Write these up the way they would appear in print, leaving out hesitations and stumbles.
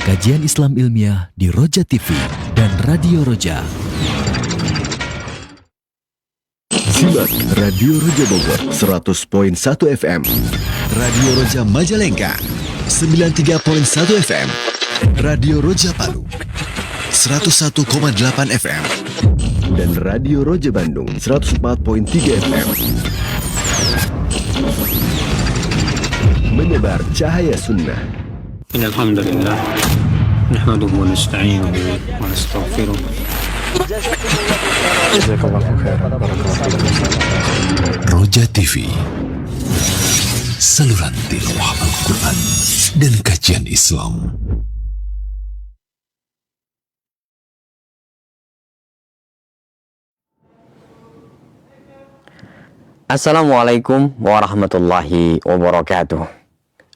Kajian Islam ilmiah di Roja TV dan Radio Roja. Simak Radio Roja Bogor 100.1 FM, Radio Roja Majalengka 93.1 FM, Radio Roja Palu 101,8 FM, dan Radio Roja Bandung 104.3 FM. Menyebar cahaya sunnah. Alhamdulillah, nahmaduhu wa nasta'inuhu wa nastaghfiruh. Roja TV, saluran tilawah Al-Quran dan kajian Islam. Assalamualaikum warahmatullahi wabarakatuh.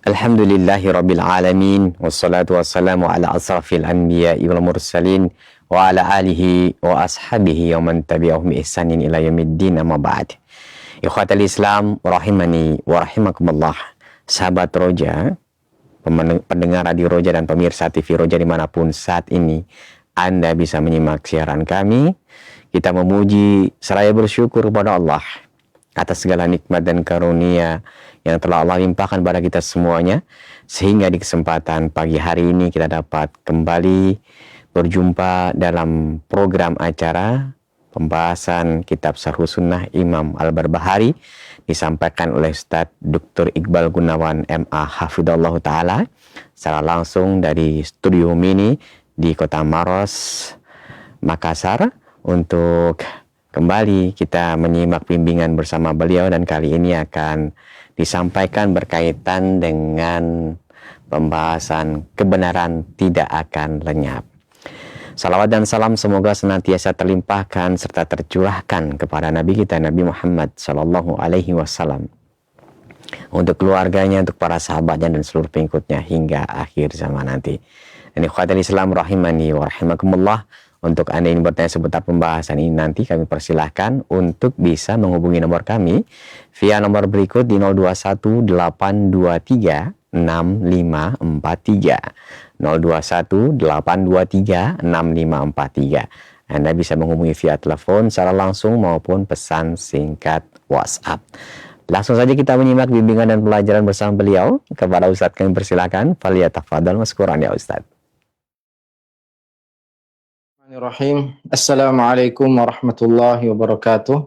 Alhamdulillahi rabbil alamin, wassalatu wassalamu ala asrafil anbiya'i wal mursalin wa ala alihi wa ashabihi wa man tabi'ahum bi ihsanin ila yaumiddin, amma ba'd. Ikhwatal Islam rahimani wa rahimakumullah. Sahabat Roja, pendengar Radio Roja dan pemirsa TV Roja dimanapun saat ini Anda bisa menyimak siaran kami, kita memuji seraya bersyukur kepada Allah atas segala nikmat dan karunia yang telah Allah limpahkan pada kita semuanya, sehingga di kesempatan pagi hari ini kita dapat kembali berjumpa dalam program acara pembahasan kitab Syarh Sunnah Imam Al-Barbahari, disampaikan oleh Ustaz Dr. Iqbal Gunawan MA Hafidhullah Ta'ala secara langsung dari studio mini di Kota Maros, Makassar, untuk kembali kita menyimak bimbingan bersama beliau, dan kali ini akan disampaikan berkaitan dengan pembahasan kebenaran tidak akan lenyap. Salawat dan salam semoga senantiasa terlimpahkan serta tercurahkan kepada Nabi kita Nabi Muhammad Sallallahu Alaihi Wasallam, untuk keluarganya, untuk para sahabatnya dan seluruh pengikutnya hingga akhir zaman nanti. Dan ikhwatal Islam rahimani wa rahimakumullah, untuk Anda yang bertanya seputar pembahasan ini nanti, kami persilahkan untuk bisa menghubungi nomor kami via nomor berikut di 0218236543, 0218236543. Anda bisa menghubungi via telepon secara langsung maupun pesan singkat WhatsApp. Langsung saja kita menyimak bimbingan dan pelajaran bersama beliau. Kepada Ustadz kami persilahkan, faliyatafadhal maskuran ya Ustadz. Bismillahirrahmanirrahim. Assalamualaikum warahmatullahi wabarakatuh.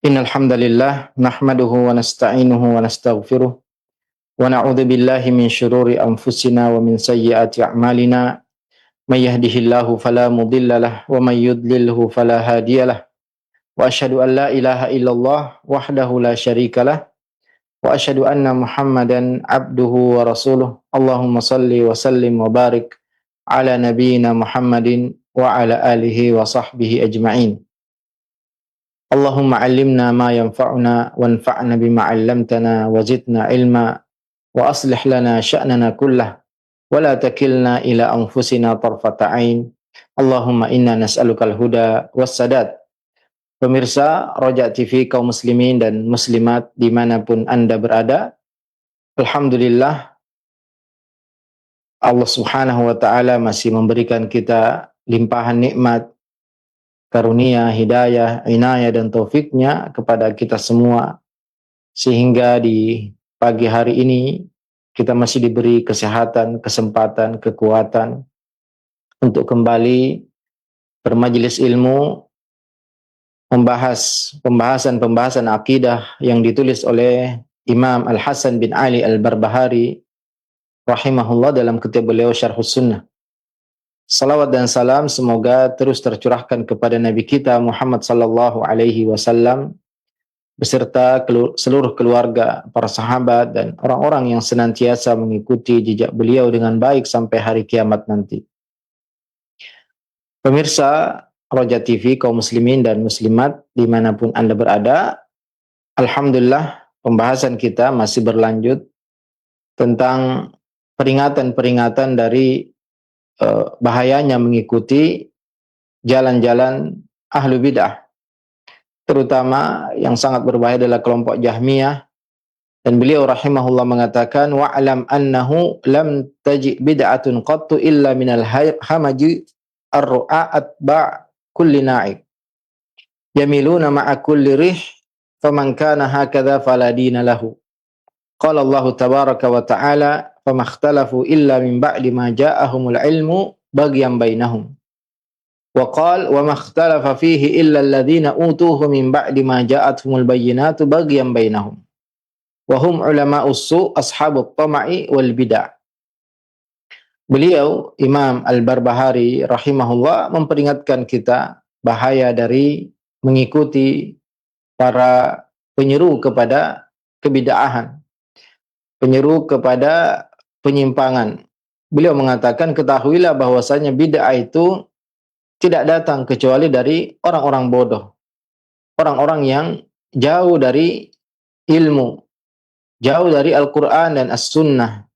Innal hamdalillah nahmaduhu wa nasta'inuhu wa nastaghfiruh wa na'udzu billahi min syururi anfusina wa min sayyiati a'malina. May yahdihillahu fala mudilla lahu wa may yudlilhu fala hadiyalah. Wa asyhadu an la ilaha illallah wahdahu la syarika lah wa asyhadu anna Muhammadan abduhu wa rasuluh. Allahumma salli wa sallim wa barik ala nabiyyina Muhammadin wa ala alihi wa sahbihi ajma'in. Allahumma allimna ma yanfa'una wanfa'na bima 'allamtana wa zidna ilma wa aslih lana sya'nana kullah wa la takilna ila anfusina tarfata 'ain. Allahumma inna nas'alukal huda wassadat. Pemirsa Roja TV kaum muslimin dan muslimat dimanapun Anda berada, alhamdulillah Allah Subhanahu wa ta'ala masih memberikan kita limpahan nikmat, karunia, hidayah, inayah dan taufiknya kepada kita semua, sehingga di pagi hari ini kita masih diberi kesehatan, kesempatan, kekuatan untuk kembali bermajelis ilmu, membahas pembahasan akidah yang ditulis oleh Imam Al-Hasan bin Ali Al-Barbahari rahimahullah dalam kitab beliau Syarh Sunnah. Salawat dan salam semoga terus tercurahkan kepada Nabi kita Muhammad sallallahu alaihi wasallam beserta seluruh keluarga, para sahabat dan orang-orang yang senantiasa mengikuti jejak beliau dengan baik sampai hari kiamat nanti. Pemirsa Roja TV kaum muslimin dan muslimat dimanapun Anda berada, alhamdulillah pembahasan kita masih berlanjut tentang peringatan-peringatan dari bahayanya mengikuti jalan-jalan ahlu bid'ah, terutama yang sangat berbahaya adalah kelompok Jahmiyah Dan beliau rahimahullah mengatakan, wa'lam annahu lam taji bid'atun qattu illa minal hamaji ar-ru'a atba' kulli na'ik. Yamiluna ma'a kulli rih, faman kana hakadha fala dina lahu. Qala Allah tabaraka wa ta'ala, famakhtalafu illa min ba'di ma ja'ahumul ilmu bagyan bainahum. Wa qala wa makhtalafa fihi illa alladhina utuhu min ba'di ma ja'atuhumul bayyinatu bagyan bainahum. Wahum ulama'us su' ashabut tama'i wal bid'ah. Beliau Imam Al-Barbahari rahimahullah memperingatkan kita bahaya dari mengikuti para penyeru kepada kebid'ahan, penyeru kepada penyimpangan. Beliau mengatakan, ketahuilah bahwasanya bid'ah itu tidak datang kecuali dari orang-orang bodoh, orang-orang yang jauh dari ilmu, jauh dari Al-Quran dan As-Sunnah,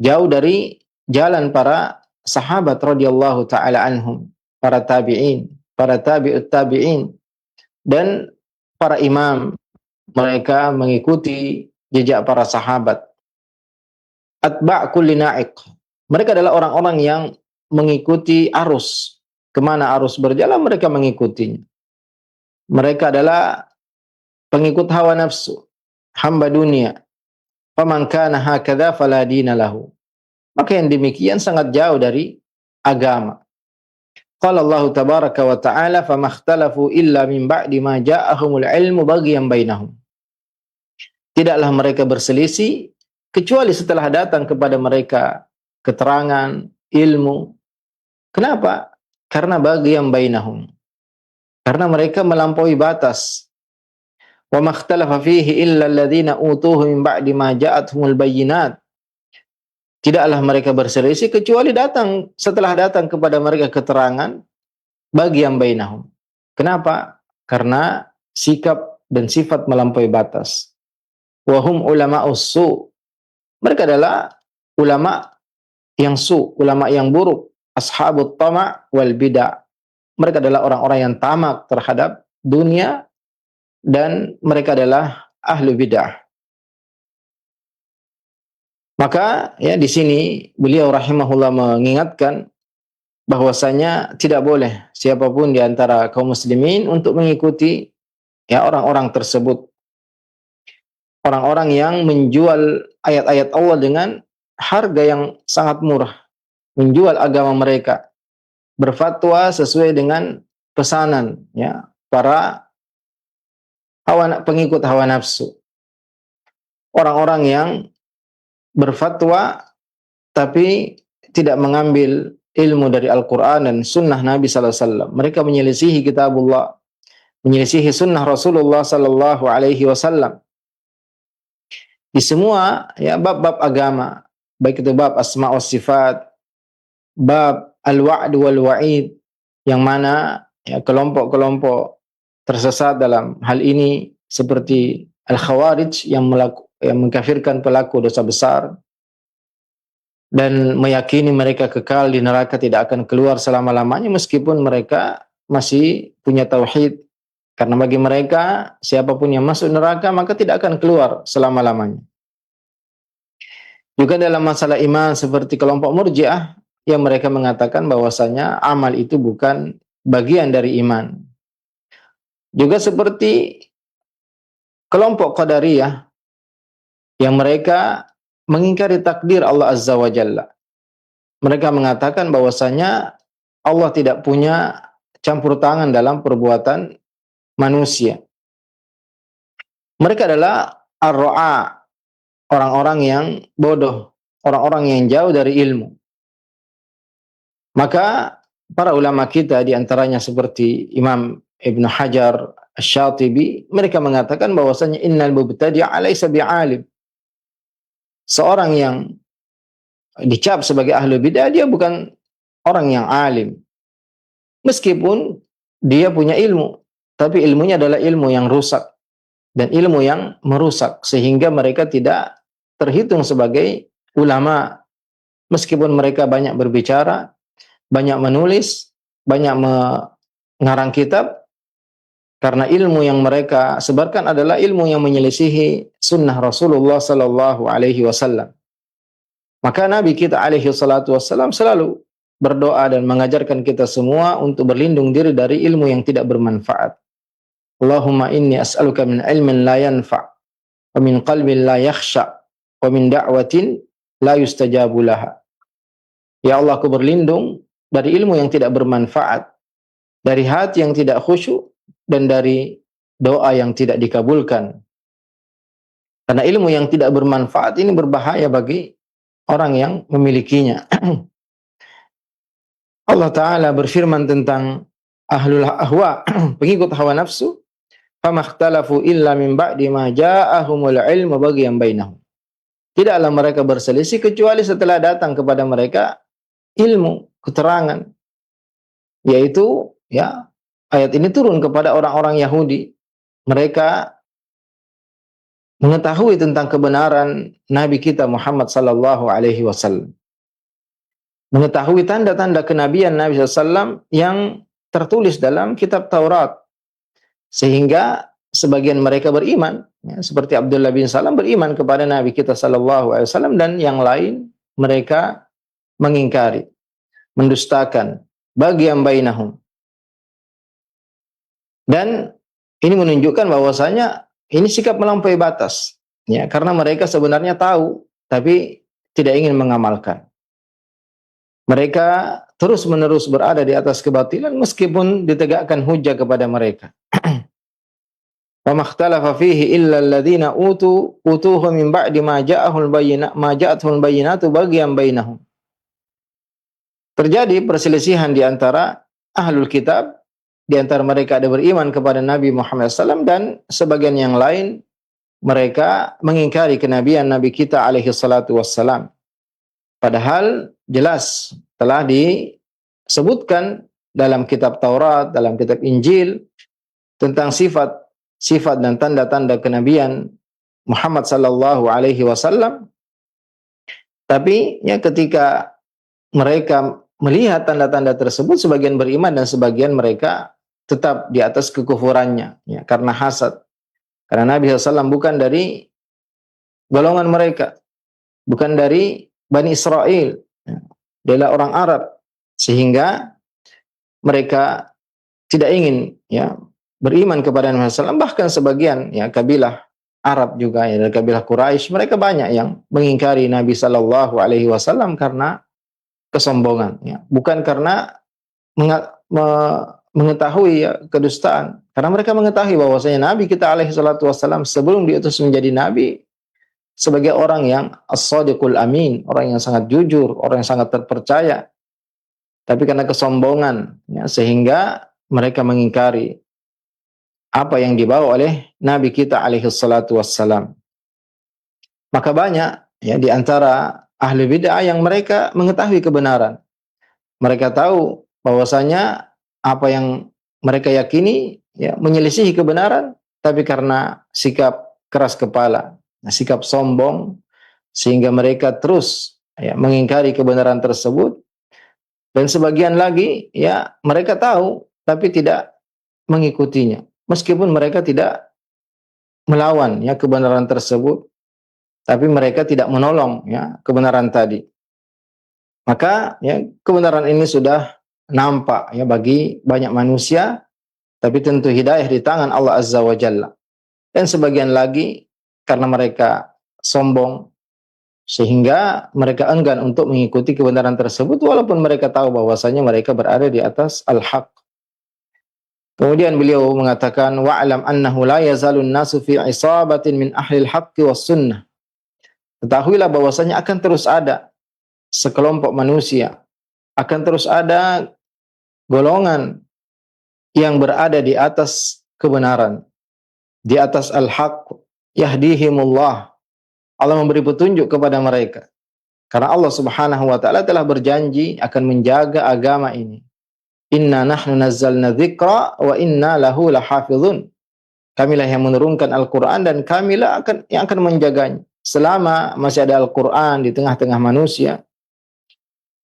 jauh dari jalan para sahabat radhiyallahu ta'ala anhum, para tabi'in, para tabi'ut tabi'in, dan para imam. Mereka mengikuti jejak para sahabat. Atba' kulli na'iq. Mereka adalah orang-orang yang mengikuti arus. Kemana arus berjalan, mereka mengikutinya. Mereka adalah pengikut hawa nafsu, hamba dunia. Faman kana hakadha fala dina lahu. Maka yang demikian sangat jauh dari agama. Qala Allah tabaraka wa ta'ala, famakhtalafu illa min ba'di ma ja'ahumul ilmu bagyan bainahum. Tidaklah mereka berselisih kecuali setelah datang kepada mereka keterangan, ilmu. Kenapa? Karena bagyan bainahum. Karena mereka melampaui batas. Wa makhtalafa fihi illa alladhina utuhu min ba'di ma ja'atuhumul bayyinat. Tidaklah mereka berselisih kecuali setelah datang kepada mereka keterangan, bagyan bainahum. Kenapa? Karena sikap dan sifat melampaui batas. Wa hum ulama'us su'. Mereka adalah ulama yang ulama yang buruk, ashabut tama' wal bid'ah. Mereka adalah orang-orang yang tamak terhadap dunia, dan mereka adalah ahlu bid'ah. Maka ya di sini beliau rahimahullah mengingatkan bahwasanya tidak boleh siapapun di antara kaum muslimin untuk mengikuti ya orang-orang tersebut. Orang-orang yang menjual ayat-ayat Allah dengan harga yang sangat murah, menjual agama mereka, berfatwa sesuai dengan pesanan ya para pengikut hawa nafsu. Orang-orang yang berfatwa tapi tidak mengambil ilmu dari Al-Quran dan sunnah Nabi sallallahu alaihi wasallam. Mereka menyelisihi kitabullah, menyelisihi sunnah Rasulullah sallallahu alaihi wasallam. Di semua ya bab-bab agama, baik itu bab asma wa sifat, bab al-wa'd wal wa'id, yang mana ya kelompok-kelompok tersesat dalam hal ini seperti al-khawarij yang mengkafirkan pelaku dosa besar dan meyakini mereka kekal di neraka, tidak akan keluar selama-lamanya meskipun mereka masih punya tauhid. Karena bagi mereka siapapun yang masuk neraka maka tidak akan keluar selama-lamanya. Juga dalam masalah iman seperti kelompok Murji'ah yang mereka mengatakan bahwasanya amal itu bukan bagian dari iman. Juga seperti kelompok Qadariyah yang mereka mengingkari takdir Allah Azza wa Jalla. Mereka mengatakan bahwasanya Allah tidak punya campur tangan dalam perbuatan manusia. Mereka adalah ar-ra'a, orang-orang yang bodoh, orang-orang yang jauh dari ilmu. Maka para ulama kita diantaranya seperti Imam Ibn Hajar Asy-Syatibi, mereka mengatakan bahwasanya innal mubtadi'a laysa bi'alim. Seorang yang dicap sebagai ahlu bid'ah, dia bukan orang yang alim. Meskipun dia punya ilmu, tapi ilmunya adalah ilmu yang rusak dan ilmu yang merusak, sehingga mereka tidak terhitung sebagai ulama. Meskipun mereka banyak berbicara, banyak menulis, banyak mengarang kitab, Karena ilmu yang mereka sebarkan adalah ilmu yang menyelisihi sunnah Rasulullah sallallahu alaihi wasallam. Maka Nabi kita alaihi salatu wasallam selalu berdoa dan mengajarkan kita semua untuk berlindung diri dari ilmu yang tidak bermanfaat. Allahumma inni as'aluka min ilmin la yanfa' wa min qalbin la yakhsha' wa min da'watin la yustajabu laha. Ya Allah, aku berlindung dari ilmu yang tidak bermanfaat, dari hati yang tidak khusyuk, dan dari doa yang tidak dikabulkan. Karena ilmu yang tidak bermanfaat ini berbahaya bagi orang yang memilikinya. Allah Ta'ala berfirman tentang ahlul ahwa, pengikut hawa nafsu, فَمَخْتَلَفُوا إِلَّا مِنْ بَعْدِ مَا جَاءَهُمُ الْعِلْمُ بَغْيًا بَيْنَهُمْ. Tidaklah mereka berselisih kecuali setelah datang kepada mereka ilmu, keterangan, yaitu ya ayat ini turun kepada orang-orang Yahudi. Mereka mengetahui tentang kebenaran Nabi kita Muhammad sallallahu alaihi wasallam, mengetahui tanda-tanda kenabian Nabi SAW yang tertulis dalam kitab Taurat, sehingga sebagian mereka beriman, ya, seperti Abdullah bin Salam beriman kepada Nabi kita sallallahu alaihi wasallam, dan yang lain mereka mengingkari, mendustakan, bagian bainahum. Dan ini menunjukkan bahwasanya ini sikap melampaui batas, ya, karena mereka sebenarnya tahu tapi tidak ingin mengamalkan. Mereka terus-menerus berada di atas kebatilan meskipun ditegakkan hujah kepada mereka. Wa makhtalafa fihi illa alladziina utuhu min ba'di ma ja'atuhul bayyinatu baghyan bainahum. Terjadi perselisihan di antara ahlul kitab. Di antara mereka ada beriman kepada Nabi Muhammad SAW, dan sebagian yang lain mereka mengingkari kenabian Nabi kita alaihi salatu wassalam. Padahal jelas telah disebutkan dalam kitab Taurat, dalam kitab Injil tentang sifat dan tanda-tanda kenabian Muhammad sallallahu alaihi wasallam. Tapi ya, ketika mereka melihat tanda-tanda tersebut, sebagian beriman dan sebagian mereka tetap di atas kekufurannya, ya, karena hasad. Karena Nabi SAW bukan dari golongan mereka, bukan dari Bani Israel, ya. Dia adalah orang Arab, sehingga mereka tidak ingin, ya, beriman kepada Nabi SAW. Bahkan sebagian, ya, kabilah Arab juga, ya, dari kabilah Quraisy, mereka banyak yang mengingkari Nabi Sallallahu Alaihi Wasallam karena kesombongan, ya, bukan karena mengetahui, ya, kedustaan. Karena mereka mengetahui bahwasanya Nabi kita alaihi salatu wassalam sebelum diutus menjadi Nabi sebagai orang yang as-sadiqul amin, orang yang sangat jujur, orang yang sangat terpercaya. Tapi karena kesombongan, ya, sehingga mereka mengingkari apa yang dibawa oleh Nabi kita alaihi salatu wassalam. Maka banyak, ya, di antara ahli bid'ah yang mereka mengetahui kebenaran. Mereka tahu bahwasanya apa yang mereka yakini, ya, menyelisihi kebenaran, tapi karena sikap keras kepala, sikap sombong, sehingga mereka terus, ya, mengingkari kebenaran tersebut. Dan sebagian lagi, ya, mereka tahu tapi tidak mengikutinya, meskipun mereka tidak melawan, ya, kebenaran tersebut, tapi mereka tidak menolong, ya, kebenaran tadi. Maka, ya, kebenaran ini sudah nampak, ya, bagi banyak manusia, tapi tentu hidayah di tangan Allah Azza wa Jalla. Dan sebagian lagi karena mereka sombong, sehingga mereka enggan untuk mengikuti kebenaran tersebut, walaupun mereka tahu bahwasanya mereka berada di atas al-haq. Kemudian beliau mengatakan, wa'lam annahu la yazalun nasu fi isabatin min ahlil haqqi was sunnah. Ketahuilah bahwasanya akan terus ada sekelompok manusia, akan terus ada golongan yang berada di atas kebenaran, di atas al-haq, yahdihimullah. Allah memberi petunjuk kepada mereka. Karena Allah Subhanahu wa taala telah berjanji akan menjaga agama ini. Inna nahnu nazzalna dzikra wa inna lahu lahafizun. Kamilah yang menurunkan Al-Qur'an dan kamilah yang akan menjaganya. Selama masih ada Al-Qur'an di tengah-tengah manusia,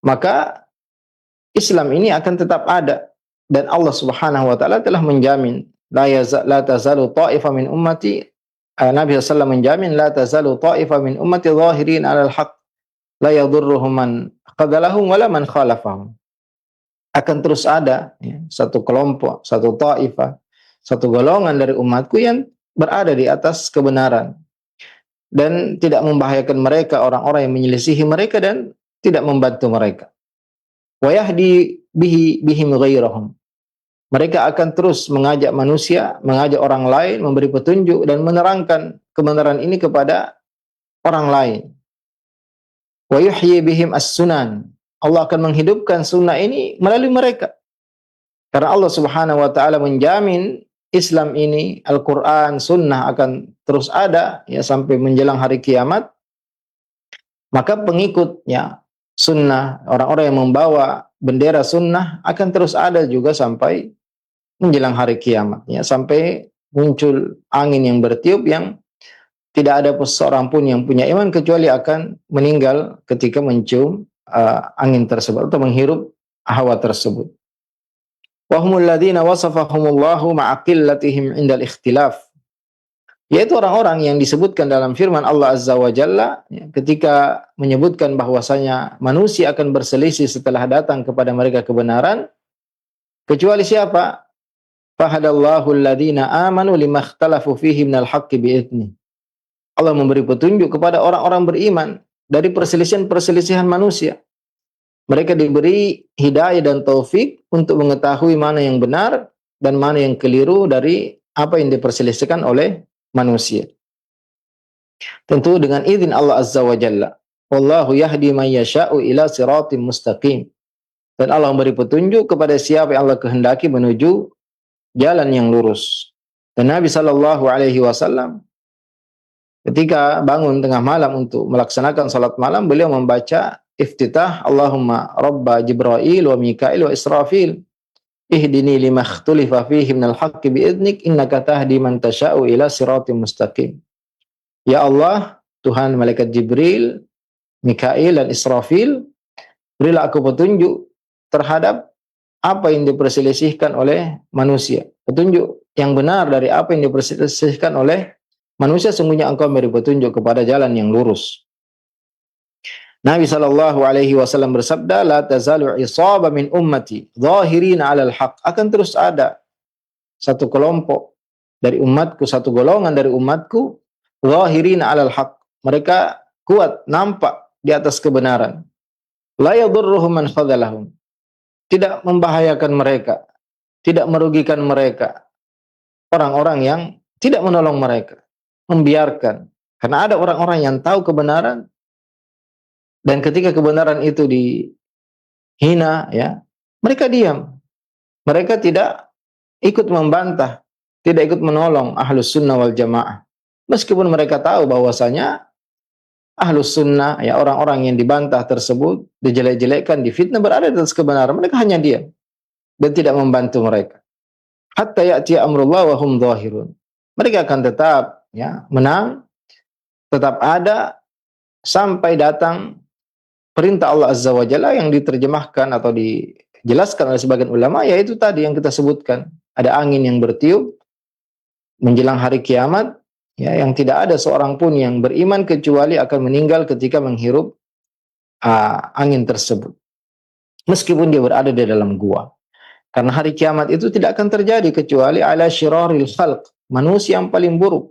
maka Islam ini akan tetap ada, dan Allah Subhanahu wa taala telah menjamin la tazalu ta'ifah min ummati, Nabi SAW menjamin la tazalu ta'ifah min ummati zahirin 'alal haqq la yadurruhum man khadalahum wala man khalafahum. Akan terus ada ya, satu kelompok, satu ta'ifah, satu golongan dari umatku yang berada di atas kebenaran dan tidak membahayakan mereka orang-orang yang menyelisihi mereka dan tidak membantu mereka. Wa yahdi bihim ghairahum. Mereka akan terus mengajak manusia, mengajak orang lain, memberi petunjuk dan menerangkan kebenaran ini kepada orang lain. Wa yuhyi bihim as-sunan. Allah akan menghidupkan sunnah ini melalui mereka. Karena Allah Subhanahu wa taala menjamin Islam ini, Al-Qur'an, sunnah akan terus ada ya sampai menjelang hari kiamat. Maka pengikutnya sunnah, orang-orang yang membawa bendera sunnah akan terus ada juga sampai menjelang hari kiamat ya, sampai muncul angin yang bertiup yang tidak ada seorang pun yang punya iman kecuali akan meninggal ketika mencium angin tersebut atau menghirup hawa tersebut. Wa humul ladzina wasafahumullahu ma'a qillatihim 'indal ikhtilaf. Yaitu orang-orang yang disebutkan dalam firman Allah Azza wa Jalla ya, ketika menyebutkan bahwasanya manusia akan berselisih setelah datang kepada mereka kebenaran, kecuali siapa? Fahadallahu alladhina amanu limakhtalafu fihi minal haqqi bi'idnih. Allah memberi petunjuk kepada orang-orang beriman dari perselisihan-perselisihan manusia. Mereka diberi hidayah dan taufik untuk mengetahui mana yang benar dan mana yang keliru dari apa yang diperselisihkan oleh manusia. Tentu dengan izin Allah Azza wa Jalla. Wallahu yahdi man yasha'u ila siratim mustaqim. Dan Allah memberi petunjuk kepada siapa yang Allah kehendaki menuju jalan yang lurus. Dan Nabi sallallahu alaihi wasallam ketika bangun tengah malam untuk melaksanakan salat malam, beliau membaca iftitah Allahumma rabba Jibril wa Mikail wa Israfil ihdini lima ikhtulifa fihi minal haqqi bi'idnik innaka tahdi man tasha'u ila siratim mustaqim. Ya Allah, Tuhan malaikat Jibril, Mikail dan Israfil, berilah aku petunjuk terhadap apa yang diperselisihkan oleh manusia. Petunjuk yang benar dari apa yang diperselisihkan oleh manusia, sungguhnya engkau memberi petunjuk kepada jalan yang lurus. Nabi sallallahu alaihi wasallam bersabda, la tazalu isaba min ummati zahirina 'alal haq. Akan terus ada satu kelompok dari umatku, satu golongan dari umatku, zahirina 'alal haq. Mereka kuat, nampak di atas kebenaran. La yadurruhum man khadalahum. Tidak membahayakan mereka, tidak merugikan mereka. Orang-orang yang tidak menolong mereka, membiarkan. Karena ada orang-orang yang tahu kebenaran, dan ketika kebenaran itu dihina, ya, mereka diam. Mereka tidak ikut membantah, tidak ikut menolong Ahlus Sunnah wal Jamaah. Meskipun mereka tahu bahwasanya Ahlus Sunnah, ya, orang-orang yang dibantah tersebut, dijelek-jelekkan, difitnah, berada di atas kebenaran, mereka hanya diam dan tidak membantu mereka. Hatta ya'ti amrullah wa hum zahirun. Mereka akan tetap ya menang, tetap ada sampai datang perintah Allah Azza wa Jalla yang diterjemahkan atau dijelaskan oleh sebagian ulama, yaitu tadi yang kita sebutkan. Ada angin yang bertiup menjelang hari kiamat, ya, yang tidak ada seorang pun yang beriman kecuali akan meninggal ketika menghirup angin tersebut. Meskipun dia berada di dalam gua. Karena hari kiamat itu tidak akan terjadi kecuali ala syiraril khalq, manusia yang paling buruk.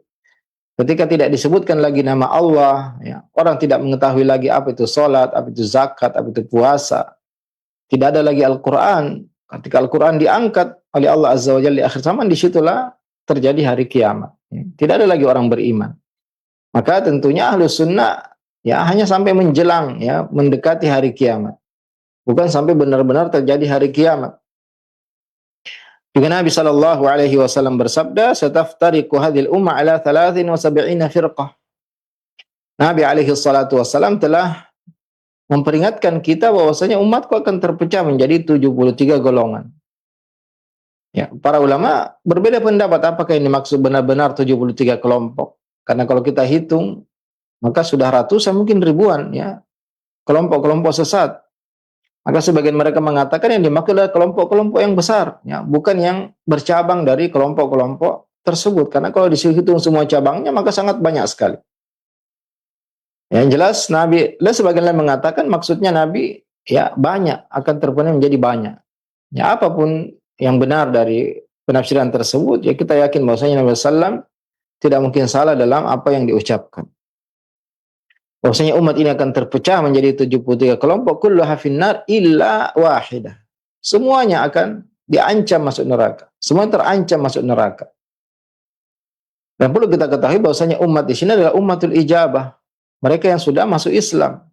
Ketika tidak disebutkan lagi nama Allah, ya, orang tidak mengetahui lagi apa itu salat, apa itu zakat, apa itu puasa. Tidak ada lagi Al-Quran. Ketika Al-Quran diangkat oleh Allah Azza wa Jalla di akhir zaman, disitulah terjadi hari kiamat. Ya. Tidak ada lagi orang beriman. Maka tentunya Ahlus Sunnah ya hanya sampai menjelang, ya, mendekati hari kiamat. Bukan sampai benar-benar terjadi hari kiamat. Juga Nabi sallallahu alaihi wasallam bersabda, "Sataftariqu hadhil ummah ala 73 firqah." Nabi alaihi salatu wasallam telah memperingatkan kita bahwasanya umatku akan terpecah menjadi 73 golongan. Ya, para ulama berbeda pendapat apakah ini maksud benar-benar 73 kelompok. Karena kalau kita hitung maka sudah ratusan, mungkin ribuan, ya, kelompok-kelompok sesat. Maka sebagian mereka mengatakan yang dimaksud adalah kelompok-kelompok yang besar, ya, bukan yang bercabang dari kelompok-kelompok tersebut. Karena kalau dihitung semua cabangnya maka sangat banyak sekali. Yang jelas Nabi, dan sebagian lain mengatakan maksudnya Nabi ya banyak, akan terpenuhi menjadi banyak. Ya, apapun yang benar dari penafsiran tersebut, ya kita yakin bahwasanya Nabi SAW tidak mungkin salah dalam apa yang diucapkan. Bahwasanya umat ini akan terpecah menjadi 73 kelompok, kulluha finnar illa wahidah. Semuanya akan diancam masuk neraka. Semua terancam masuk neraka. Dan perlu kita ketahui bahwasanya umat di sini adalah ummatul ijabah. Mereka yang sudah masuk Islam.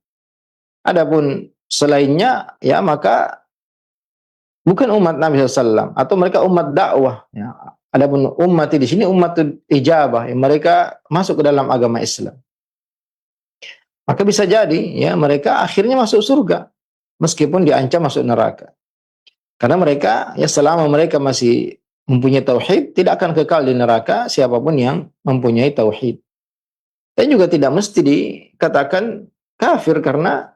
Adapun selainnya, ya maka bukan umat Nabi SAW atau mereka umat dakwah. Ya. Adapun umat di sini ummatul ijabah, yang mereka masuk ke dalam agama Islam. Maka bisa jadi ya mereka akhirnya masuk surga meskipun diancam masuk neraka. Karena mereka ya selama mereka masih mempunyai tauhid tidak akan kekal di neraka siapapun yang mempunyai tauhid. Dan juga tidak mesti dikatakan kafir karena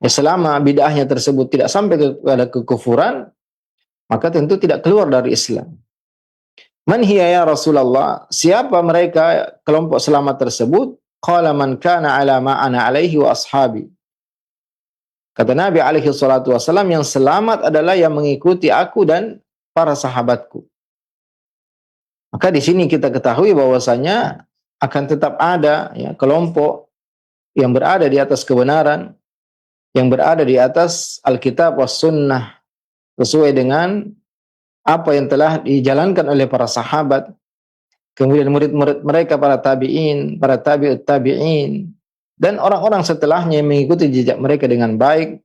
ya selama bid'ahnya tersebut tidak sampai kepada kekufuran maka tentu tidak keluar dari Islam. Man hiya ya Rasulullah? Siapa mereka kelompok selamat tersebut? Qala man kana ala ma ana alaihi wa ashabi. Kata Nabi alaihi salatu wasallam, yang selamat adalah yang mengikuti aku dan para sahabatku. Maka di sini kita ketahui bahwasanya akan tetap ada ya kelompok yang berada di atas kebenaran, yang berada di atas Alkitab was sunnah sesuai dengan apa yang telah dijalankan oleh para sahabat. Kemudian murid-murid mereka, para tabi'in, para tabi'ut tabi'in, dan orang-orang setelahnya yang mengikuti jejak mereka dengan baik.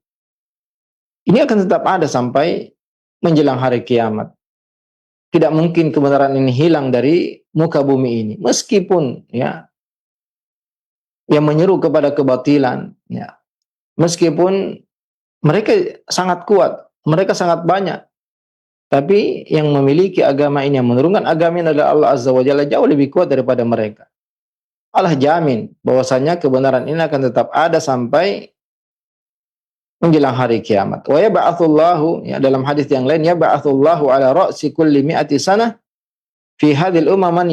Ini akan tetap ada sampai menjelang hari kiamat. Tidak mungkin kebenaran ini hilang dari muka bumi ini. Meskipun ya yang menyeru kepada kebatilan, ya, meskipun mereka sangat kuat, mereka sangat banyak, tapi yang memiliki agama ini, yang menurunkan agama ini adalah Allah Azza wa Jalla, jauh lebih kuat daripada mereka. Allah jamin bahwasanya kebenaran ini akan tetap ada sampai menjelang hari kiamat. Wa yab'atsullahu, ya dalam hadis yang lain, yab'atsullahu ala ra'si kulli mi'ati sanah fi hadhil umam man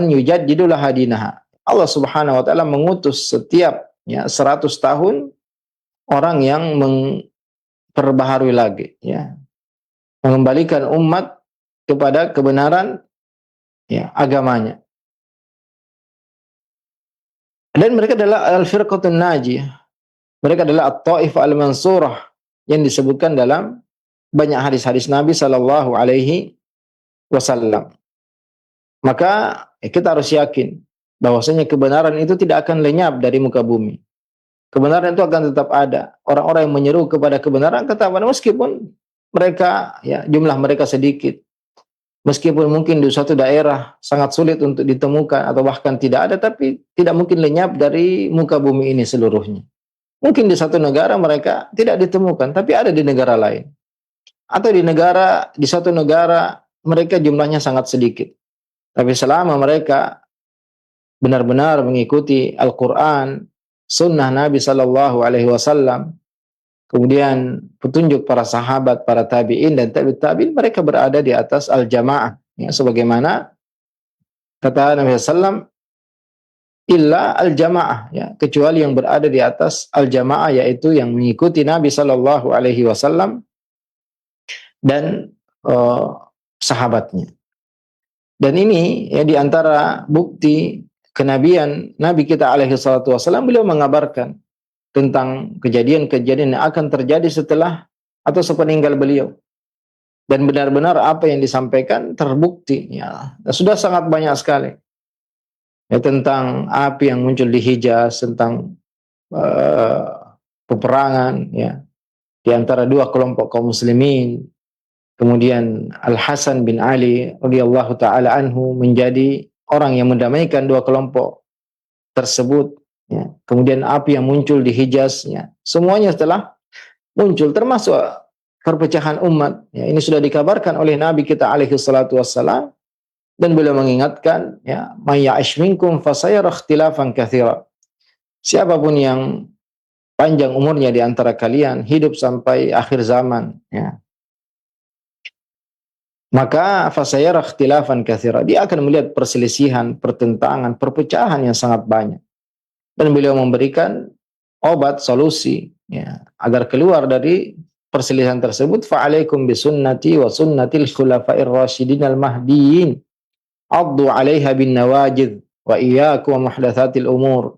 yujaddidu laha dinaha. Allah Subhanahu wa taala mengutus setiap ya 100 tahun orang yang memperbaharui lagi ya, mengembalikan umat kepada kebenaran ya agamanya. Dan mereka adalah al-firqatun najiyah. Mereka adalah at-taifah al-mansurah yang disebutkan dalam banyak hadis-hadis Nabi sallallahu alaihi wasallam. Maka kita harus yakin bahwasanya kebenaran itu tidak akan lenyap dari muka bumi. Kebenaran itu akan tetap ada. Orang-orang yang menyeru kepada kebenaran tetap ada meskipun mereka ya jumlah mereka sedikit. Meskipun mungkin di suatu daerah sangat sulit untuk ditemukan atau bahkan tidak ada, tapi tidak mungkin lenyap dari muka bumi ini seluruhnya. Mungkin di satu negara mereka tidak ditemukan, tapi ada di negara lain. Atau di satu negara mereka jumlahnya sangat sedikit. Tapi selama mereka benar-benar mengikuti Al-Quran, sunnah Nabi Sallallahu Alaihi Wasallam, kemudian petunjuk para sahabat, para tabi'in dan tabi'ut tabi'in, mereka berada di atas al-jamaah. Ya, sebagaimana kata Nabi SAW, illa al-jamaah, ya, kecuali yang berada di atas al-jamaah, yaitu yang mengikuti Nabi Sallallahu Alaihi Wasallam dan sahabatnya. Dan ini ya di antara bukti kenabian Nabi kita alaihi salatu wasallam, beliau mengabarkan tentang kejadian-kejadian yang akan terjadi setelah atau sepeninggal beliau. Dan benar-benar apa yang disampaikan terbukti ya. Sudah sangat banyak sekali. Ya, tentang api yang muncul di Hijaz, tentang peperangan ya di antara dua kelompok kaum muslimin. Kemudian Al-Hasan bin Ali radhiyallahu taala anhu menjadi orang yang mendamaikan dua kelompok tersebut. Ya. Kemudian api yang muncul di Hijaz, ya. Semuanya setelah muncul, termasuk perpecahan umat. Ya. Ini sudah dikabarkan oleh Nabi kita alaihi salatu wassalam, dan beliau mengingatkan, ya, may ya'ish minkum fasayara ikhtilafan katsira. Siapapun yang panjang umurnya di antara kalian, hidup sampai akhir zaman, ya. Maka fasayara ikhtilafan katsira, dia akan melihat perselisihan, pertentangan, perpecahan yang sangat banyak. Dan beliau memberikan obat, solusi, ya, agar keluar dari perselisihan tersebut. Fa'alaikum bisunnati wa sunnatil khulafa'ir rasyidin al-mahdiyyin, addu 'alaiha bin nawajid wa iyyakum wa muhdatsatil umur.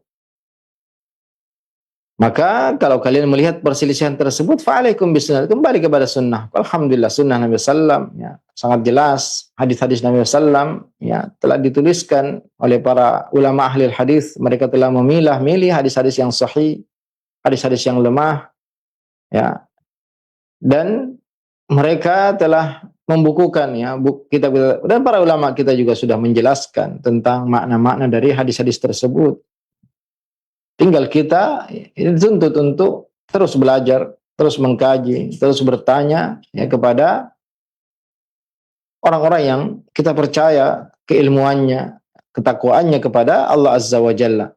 Maka kalau kalian melihat perselisihan tersebut, fa'alaikum bisunnah, kembali kepada sunnah. Alhamdulillah, sunnah Nabi sallam, ya, sangat jelas. Hadis-hadis Nabi sallam, ya, telah dituliskan oleh para ulama ahli hadis. Mereka telah memilah-milih hadis-hadis yang sahih, hadis-hadis yang lemah, ya, dan mereka telah membukukan, ya, kitab, dan para ulama kita juga sudah menjelaskan tentang makna-makna dari hadis-hadis tersebut. Tinggal kita dituntut untuk terus belajar, terus mengkaji, terus bertanya, ya, kepada orang-orang yang kita percaya keilmuannya, ketakwaannya kepada Allah Azza wa Jalla.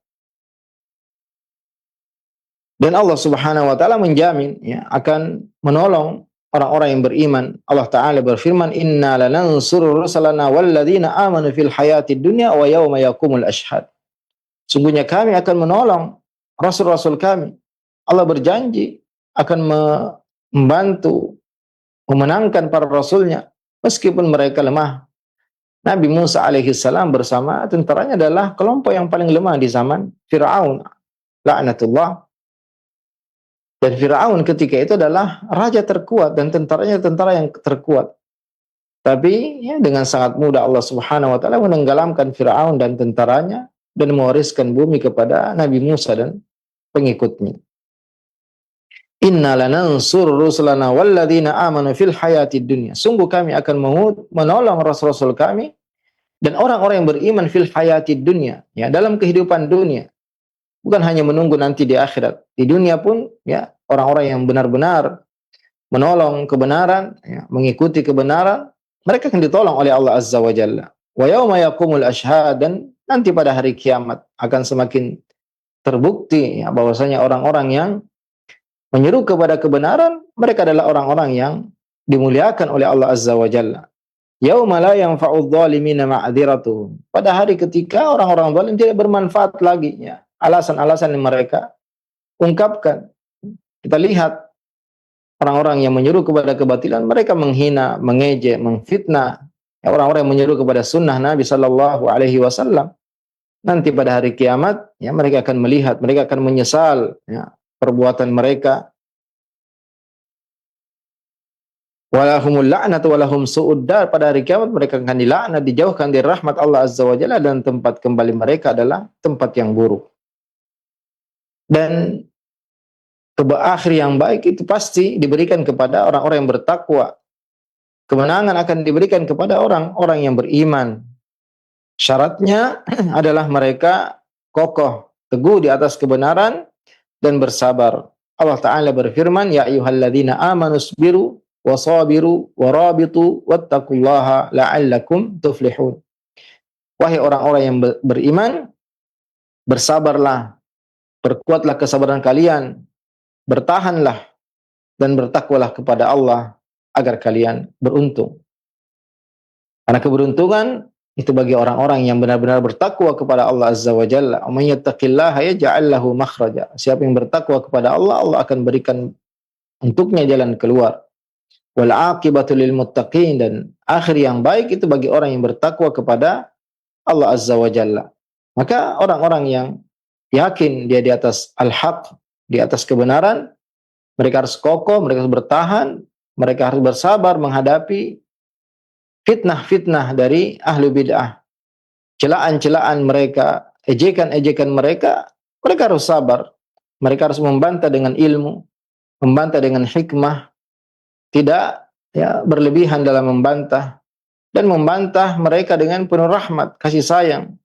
Dan Allah Subhanahu wa taala menjamin, ya, akan menolong orang-orang yang beriman. Allah Taala berfirman, "Inna lanansuru rusulana walladzina amanu fil hayatid dunya wa yauma yaqumul ashhad." Sungguhnya kami akan menolong rasul-rasul kami. Allah berjanji akan membantu, memenangkan para rasulnya meskipun mereka lemah. Nabi Musa alaihissalam bersama tentaranya adalah kelompok yang paling lemah di zaman Fir'aun, laknatullah. Dan Fir'aun ketika itu adalah raja terkuat dan tentaranya tentara yang terkuat. Tapi, ya, dengan sangat mudah Allah Subhanahu wa taala menenggelamkan Fir'aun dan tentaranya dan mewariskan bumi kepada Nabi Musa dan pengikutnya. Inna lanansur rusulana walladzina amanu fil hayatid dunya. Sungguh kami akan menolong rasul-rasul kami dan orang-orang yang beriman fil hayatid dunya, ya, dalam kehidupan dunia. Bukan hanya menunggu nanti di akhirat. Di dunia pun, ya, orang-orang yang benar-benar menolong kebenaran, ya, mengikuti kebenaran, mereka akan ditolong oleh Allah Azza wa Jalla. Wa yauma yaqumul ashhad, dan nanti pada hari kiamat akan semakin terbukti, ya, bahwasanya orang-orang yang menyeru kepada kebenaran, mereka adalah orang-orang yang dimuliakan oleh Allah Azza wa Jalla. Yauma la yanfa'udz zalimina ma'dziratuhum. Pada hari ketika orang-orang zalim tidak bermanfaat lagi, ya, alasan-alasan yang mereka ungkapkan. Kita lihat orang-orang yang menyeru kepada kebatilan, mereka menghina, mengejek, mengfitnah, ya, orang-orang yang menyeru kepada sunnah Nabi sallallahu alaihi wasallam. Nanti pada hari kiamat, ya, mereka akan melihat, mereka akan menyesal, ya, perbuatan mereka. Walahumul la'natu walahum su'uddar. Pada hari kiamat mereka akan dilaknat, dijauhkan dari rahmat Allah Azza wa Jalla, dan tempat kembali mereka adalah tempat yang buruk. Dan akhir yang baik itu pasti diberikan kepada orang-orang yang bertakwa. Kemenangan akan diberikan kepada orang-orang yang beriman. Syaratnya adalah mereka kokoh, teguh di atas kebenaran dan bersabar. Allah Ta'ala berfirman, Ya ayyuhalladzina amanu sabiru wasabiru warabitu wattaqullaha la'allakum tuflihun. Wahai orang-orang yang beriman, bersabarlah, perkuatlah kesabaran kalian, bertahanlah dan bertakwalah kepada Allah agar kalian beruntung. Karena keberuntungan itu bagi orang-orang yang benar-benar bertakwa kepada Allah Azza wa Jalla. Man yattaqillaha yaj'al lahu makhraja. Siapa yang bertakwa kepada Allah, Allah akan berikan untuknya jalan keluar. Wal 'aqibatu lil muttaqin, dan akhir yang baik itu bagi orang yang bertakwa kepada Allah Azza wa Jalla. Maka orang-orang yang yakin dia di atas al-haq, di atas kebenaran, mereka harus kokoh, mereka harus bertahan, mereka harus bersabar menghadapi fitnah-fitnah dari ahlu bid'ah, celaan-celaan mereka, ejekan-ejekan mereka, mereka harus sabar. Mereka harus membantah dengan ilmu, membantah dengan hikmah, tidak, ya, berlebihan dalam membantah, dan membantah mereka dengan penuh rahmat, kasih sayang.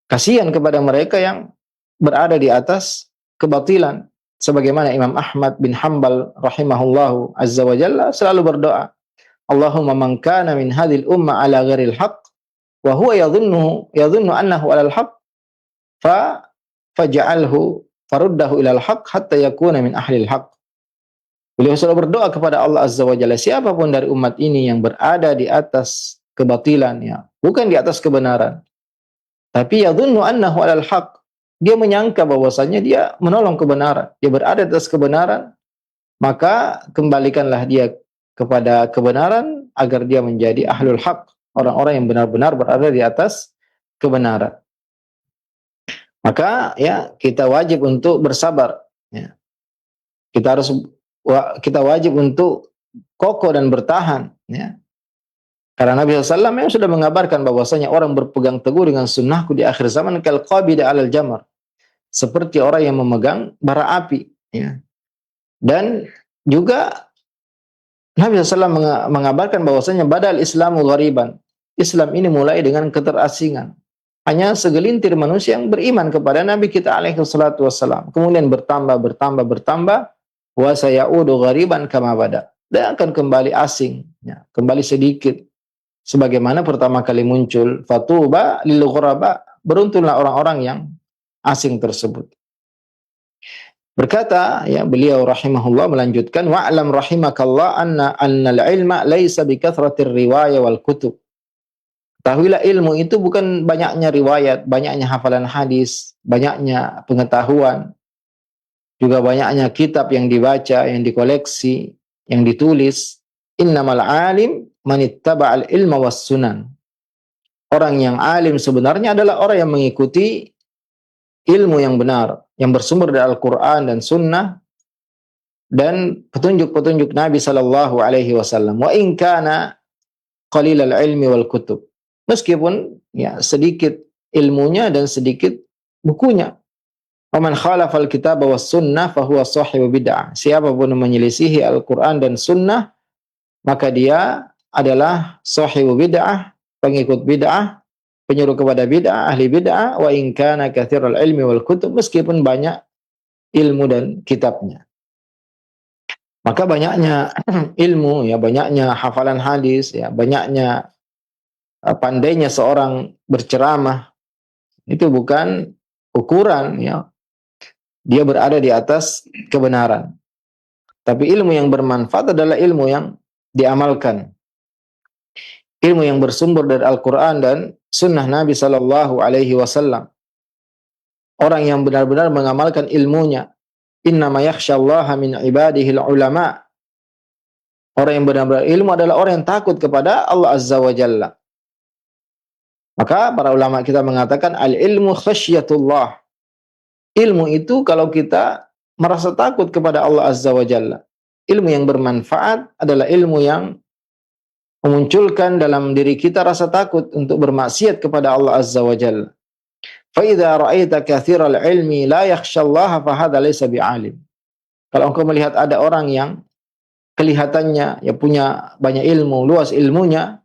Kasihan kepada mereka yang berada di atas kebatilan. Sebagaimana Imam Ahmad bin Hanbal rahimahullahu azza wa jalla selalu berdoa, Allahumma man kana min hadhil umma ala ghairil haqq wa huwa yadhunnu annahu ala al-haqq faj'alhu faruddahu ilal haqq hatta yakuna min ahlil haqq. Beliau selalu berdoa kepada Allah Azza wa Jalla, siapapun dari umat ini yang berada di atas kebatilan, ya, bukan di atas kebenaran, tapi yadhunnu annahu alal haqq, dia menyangka bahwasanya dia menolong kebenaran, dia berada di atas kebenaran, maka kembalikanlah dia kepada kebenaran agar dia menjadi ahlul haq, orang-orang yang benar-benar berada di atas kebenaran. Maka ya kita wajib untuk bersabar, ya. Kita wajib untuk kokoh dan bertahan, ya. Karena Nabi SAW memang sudah mengabarkan bahwasanya orang berpegang teguh dengan sunnahku di akhir zaman kal qabida alal jamar, seperti orang yang memegang bara api, ya. Dan juga Nabi SAW mengabarkan bahwasanya badal Islamu ghariban, Islam ini mulai dengan keterasingan. Hanya segelintir manusia yang beriman kepada Nabi kita alaihi salatu wassalam. Kemudian bertambah, wa sayaudu ghariban kama bada. Dan akan kembali asing, ya, kembali sedikit. Sebagaimana pertama kali muncul, fatuba lil ghuraba, beruntunglah orang-orang yang asing tersebut. Berkata ya beliau rahimahullah melanjutkan, wa'lam rahimakallah annal ilma laisa bikathratir riwayah wal kutub. Ketahuilah ilmu itu bukan banyaknya riwayat, banyaknya hafalan hadis, banyaknya pengetahuan, juga banyaknya kitab yang dibaca, yang dikoleksi, yang ditulis. Innamal alim manittaba'al ilma was sunan. Orang yang alim sebenarnya adalah orang yang mengikuti ilmu yang benar, yang bersumber dari Al-Quran dan Sunnah dan petunjuk-petunjuk Nabi Sallallahu Alaihi Wasallam. Wa in kana qalilal ilmi wal kutub. Meskipun ya sedikit ilmunya dan sedikit bukunya. Wa man khalafal kitab was sunnah fahuwa sahibu bid'ah. Siapapun yang menyelisihi Al-Quran dan Sunnah, maka dia adalah sahibu bid'ah, pengikut bid'ah, penyuruh kepada bid'ah, ahli bid'ah. Wa in kana katsirul ilmi wal kutub, meskipun banyak ilmu dan kitabnya. Maka banyaknya ilmu, ya, banyaknya hafalan hadis, ya, banyaknya pandainya seorang berceramah, itu bukan ukuran, ya, dia berada di atas kebenaran. Tapi ilmu yang bermanfaat adalah ilmu yang diamalkan, ilmu yang bersumber dari Al-Quran dan Sunnah Nabi Sallallahu Alaihi Wasallam. Orang yang benar-benar mengamalkan ilmunya. Innama yakhsyallaha min ibadihil ulama. Orang yang benar-benar ilmu adalah orang yang takut kepada Allah Azza wa Jalla. Maka para ulama kita mengatakan al-ilmu khasyatullah. Ilmu itu kalau kita merasa takut kepada Allah Azza wa Jalla. Ilmu yang bermanfaat adalah ilmu yang memunculkan dalam diri kita rasa takut untuk bermaksiat kepada Allah Azza wa Jalla. Fa idza ra'aita katsiral ilmi la yakhsyallaha fa hadza laysa bi'alim. Kalau engkau melihat ada orang yang kelihatannya ya punya banyak ilmu, luas ilmunya,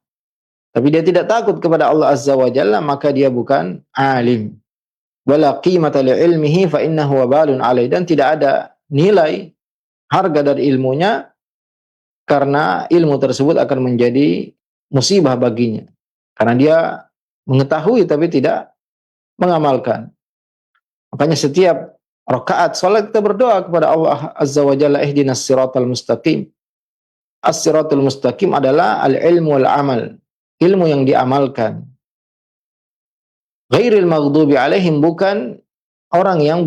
tapi dia tidak takut kepada Allah Azza wa Jalla, maka dia bukan alim. Wala qimata li ilmihi fa innahu wabalun alaihi, dan tidak ada nilai harga dari ilmunya karena ilmu tersebut akan menjadi musibah baginya. Karena dia mengetahui tapi tidak mengamalkan. Makanya setiap rakaat salat kita berdoa kepada Allah Azza wa Jalla, ihdinas siratal mustaqim. As-siratul mustaqim adalah al-ilmu wal amal. Ilmu yang diamalkan. Ghairil maghdubi alaihim, bukan orang yang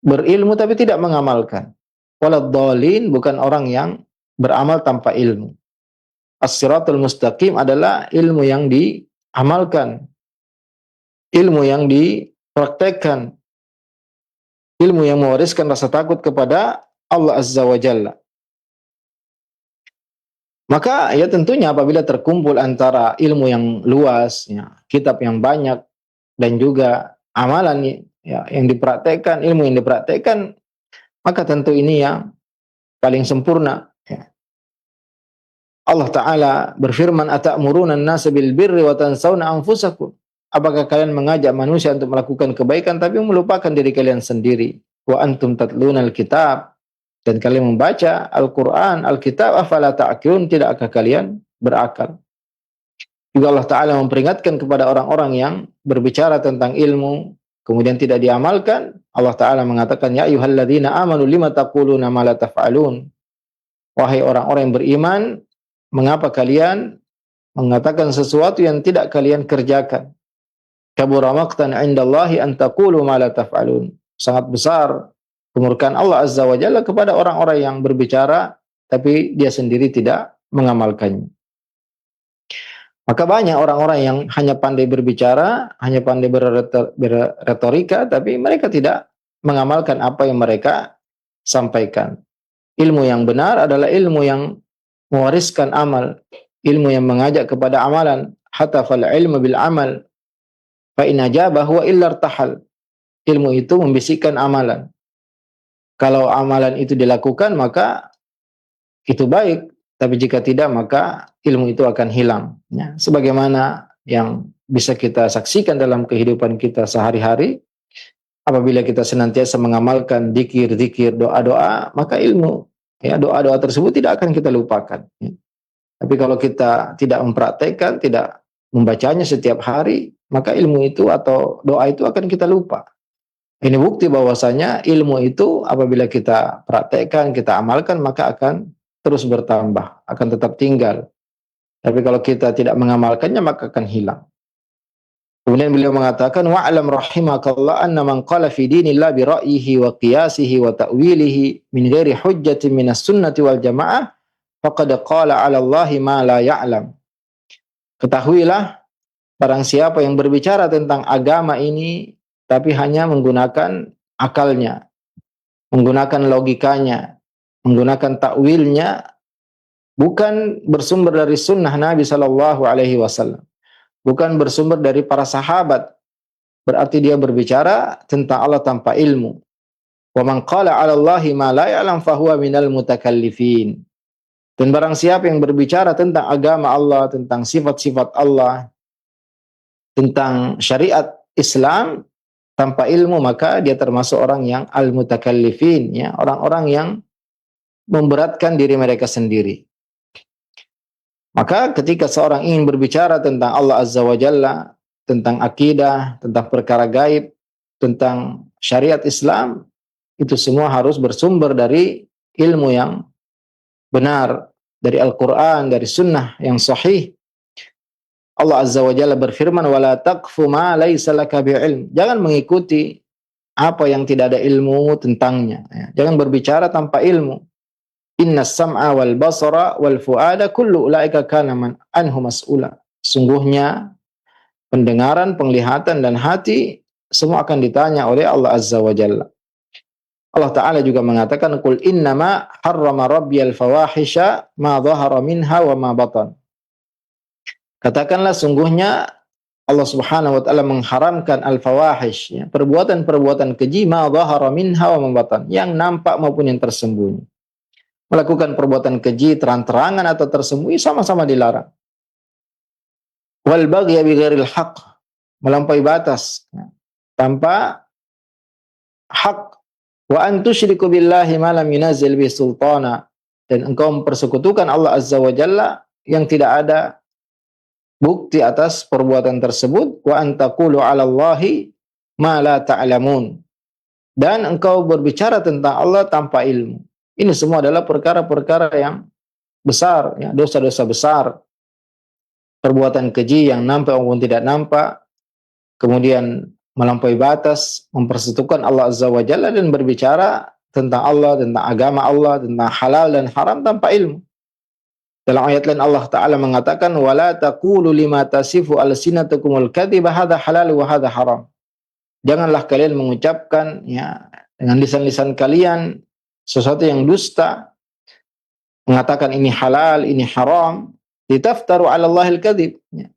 berilmu tapi tidak mengamalkan. Waladhdallin, bukan orang yang beramal tanpa ilmu. As-siratul mustaqim adalah ilmu yang diamalkan, ilmu yang dipraktekkan, ilmu yang mewariskan rasa takut kepada Allah Azza wa Jalla. Maka ya tentunya apabila terkumpul antara ilmu yang luas, ya, kitab yang banyak, dan juga amalan ya, yang dipraktekkan, ilmu yang dipraktekkan, maka tentu ini yang paling sempurna. Ya. Allah Ta'ala berfirman, atamuruna an-nasa bil birri wa tansawna anfusakum. Apakah kalian mengajak manusia untuk melakukan kebaikan tapi melupakan diri kalian sendiri? Wa antum tatlunal kitab, dan kalian membaca Al-Quran, Al-Kitab, afala ta'qilun, tidakkah kalian berakal? Juga Allah Ta'ala memperingatkan kepada orang-orang yang berbicara tentang ilmu, kemudian tidak diamalkan, Allah Ta'ala mengatakan, ya ayyuhalladzina amanu lima taquluna ma la taf'alun. Wahai orang-orang yang beriman, mengapa kalian mengatakan sesuatu yang tidak kalian kerjakan? Kabura maqtan 'indallahi an taqulu ma la taf'alun. Sangat besar kemurkaan Allah Azza wa Jalla kepada orang-orang yang berbicara tapi dia sendiri tidak mengamalkannya. Maka banyak orang-orang yang hanya pandai berbicara, hanya pandai berretorika, tapi mereka tidak mengamalkan apa yang mereka sampaikan. Ilmu yang benar adalah ilmu yang mewariskan amal, ilmu yang mengajak kepada amalan. Hatafal ilmu bil amal, fa in ajaba huwa illa irtahal. Ilmu itu membisikkan amalan. Kalau amalan itu dilakukan, maka itu baik. Tapi jika tidak, maka ilmu itu akan hilang. Ya, sebagaimana yang bisa kita saksikan dalam kehidupan kita sehari-hari, apabila kita senantiasa mengamalkan zikir-zikir, doa-doa, maka ilmu, ya, doa-doa tersebut tidak akan kita lupakan. Ya. Tapi kalau kita tidak mempraktekkan, tidak membacanya setiap hari, maka ilmu itu atau doa itu akan kita lupa. Ini bukti bahwasanya ilmu itu apabila kita praktekkan, kita amalkan, maka akan terus bertambah, akan tetap tinggal. Tapi kalau kita tidak mengamalkannya, maka akan hilang. Kemudian beliau mengatakan, wa'alam rahimakallah anna man qala fi dinillah bi ra'yihi wa qiyasihi wa ta'wilihi min ghairi hujjatin minas sunnati wal jamaah, faqad qala 'ala Allahi ma la ya'lam. Ketahuilah, barang siapa yang berbicara tentang agama ini, tapi hanya menggunakan akalnya, menggunakan logikanya, menggunakan takwilnya, bukan bersumber dari sunnah Nabi Sallallahu Alaihi Wasallam, bukan bersumber dari para sahabat, berarti dia berbicara tentang Allah tanpa ilmu. Wa man qala 'ala Allahi ma la ya'lam fahuwa minal mutakallifin. Dan barang siapa yang berbicara tentang agama Allah, tentang sifat-sifat Allah, tentang syariat Islam tanpa ilmu, maka dia termasuk orang yang al-mutakallifin, ya, orang-orang yang memberatkan diri mereka sendiri. Maka ketika seorang ingin berbicara tentang Allah Azza wa Jalla, tentang akidah, tentang perkara gaib, tentang syariat Islam, itu semua harus bersumber dari ilmu yang benar, dari Al-Quran, dari sunnah yang sahih. Allah Azza wa Jalla berfirman, wala taqfu ma laysa laka bi'ilm. Jangan mengikuti apa yang tidak ada ilmu tentangnya. Jangan berbicara tanpa ilmu. Inna sam'a wal basara wal fu'ada kullu ulaika kana man anhu mas'ula. Sungguhnya pendengaran, penglihatan dan hati semua akan ditanya oleh Allah Azza wa Jalla. Allah Ta'ala juga mengatakan, qul innama harrama rabbiyal fawahisha ma dhahara minha wa ma batan. Katakanlah, sungguhnya Allah Subhanahu wa taala mengharamkan al-fawahish, ya, perbuatan-perbuatan keji, ma dhahara minha wa ma batan, yang nampak maupun yang tersembunyi. Melakukan perbuatan keji terang-terangan atau tersembunyi sama-sama dilarang. Wal baghya bi ghairil haqq, melampaui batas, ya, tanpa hak. Wa an tusyriku billahi ma lam yunazil bi sultana, dan engkau mempersekutukan Allah Azza wa Jalla yang tidak ada bukti atas perbuatan tersebut. Wa an taqulu 'ala Allahi ma la ta'lamun, dan engkau berbicara tentang Allah tanpa ilmu. Ini semua adalah perkara-perkara yang besar, ya, dosa-dosa besar, perbuatan keji yang nampak maupun tidak nampak, kemudian melampaui batas, mempersekutukan Allah Azza wa Jalla, dan berbicara tentang Allah, tentang agama Allah, tentang halal dan haram tanpa ilmu. Dalam ayat lain Allah Ta'ala mengatakan, wala taqulu lima tasifu alsinatukumul kadhiba hadza halal wa hadza haram. Janganlah kalian mengucapkan, ya, dengan lisan-lisan kalian sesuatu yang dusta, mengatakan ini halal, ini haram, litaftaru 'ala Allahil kadhib, ya,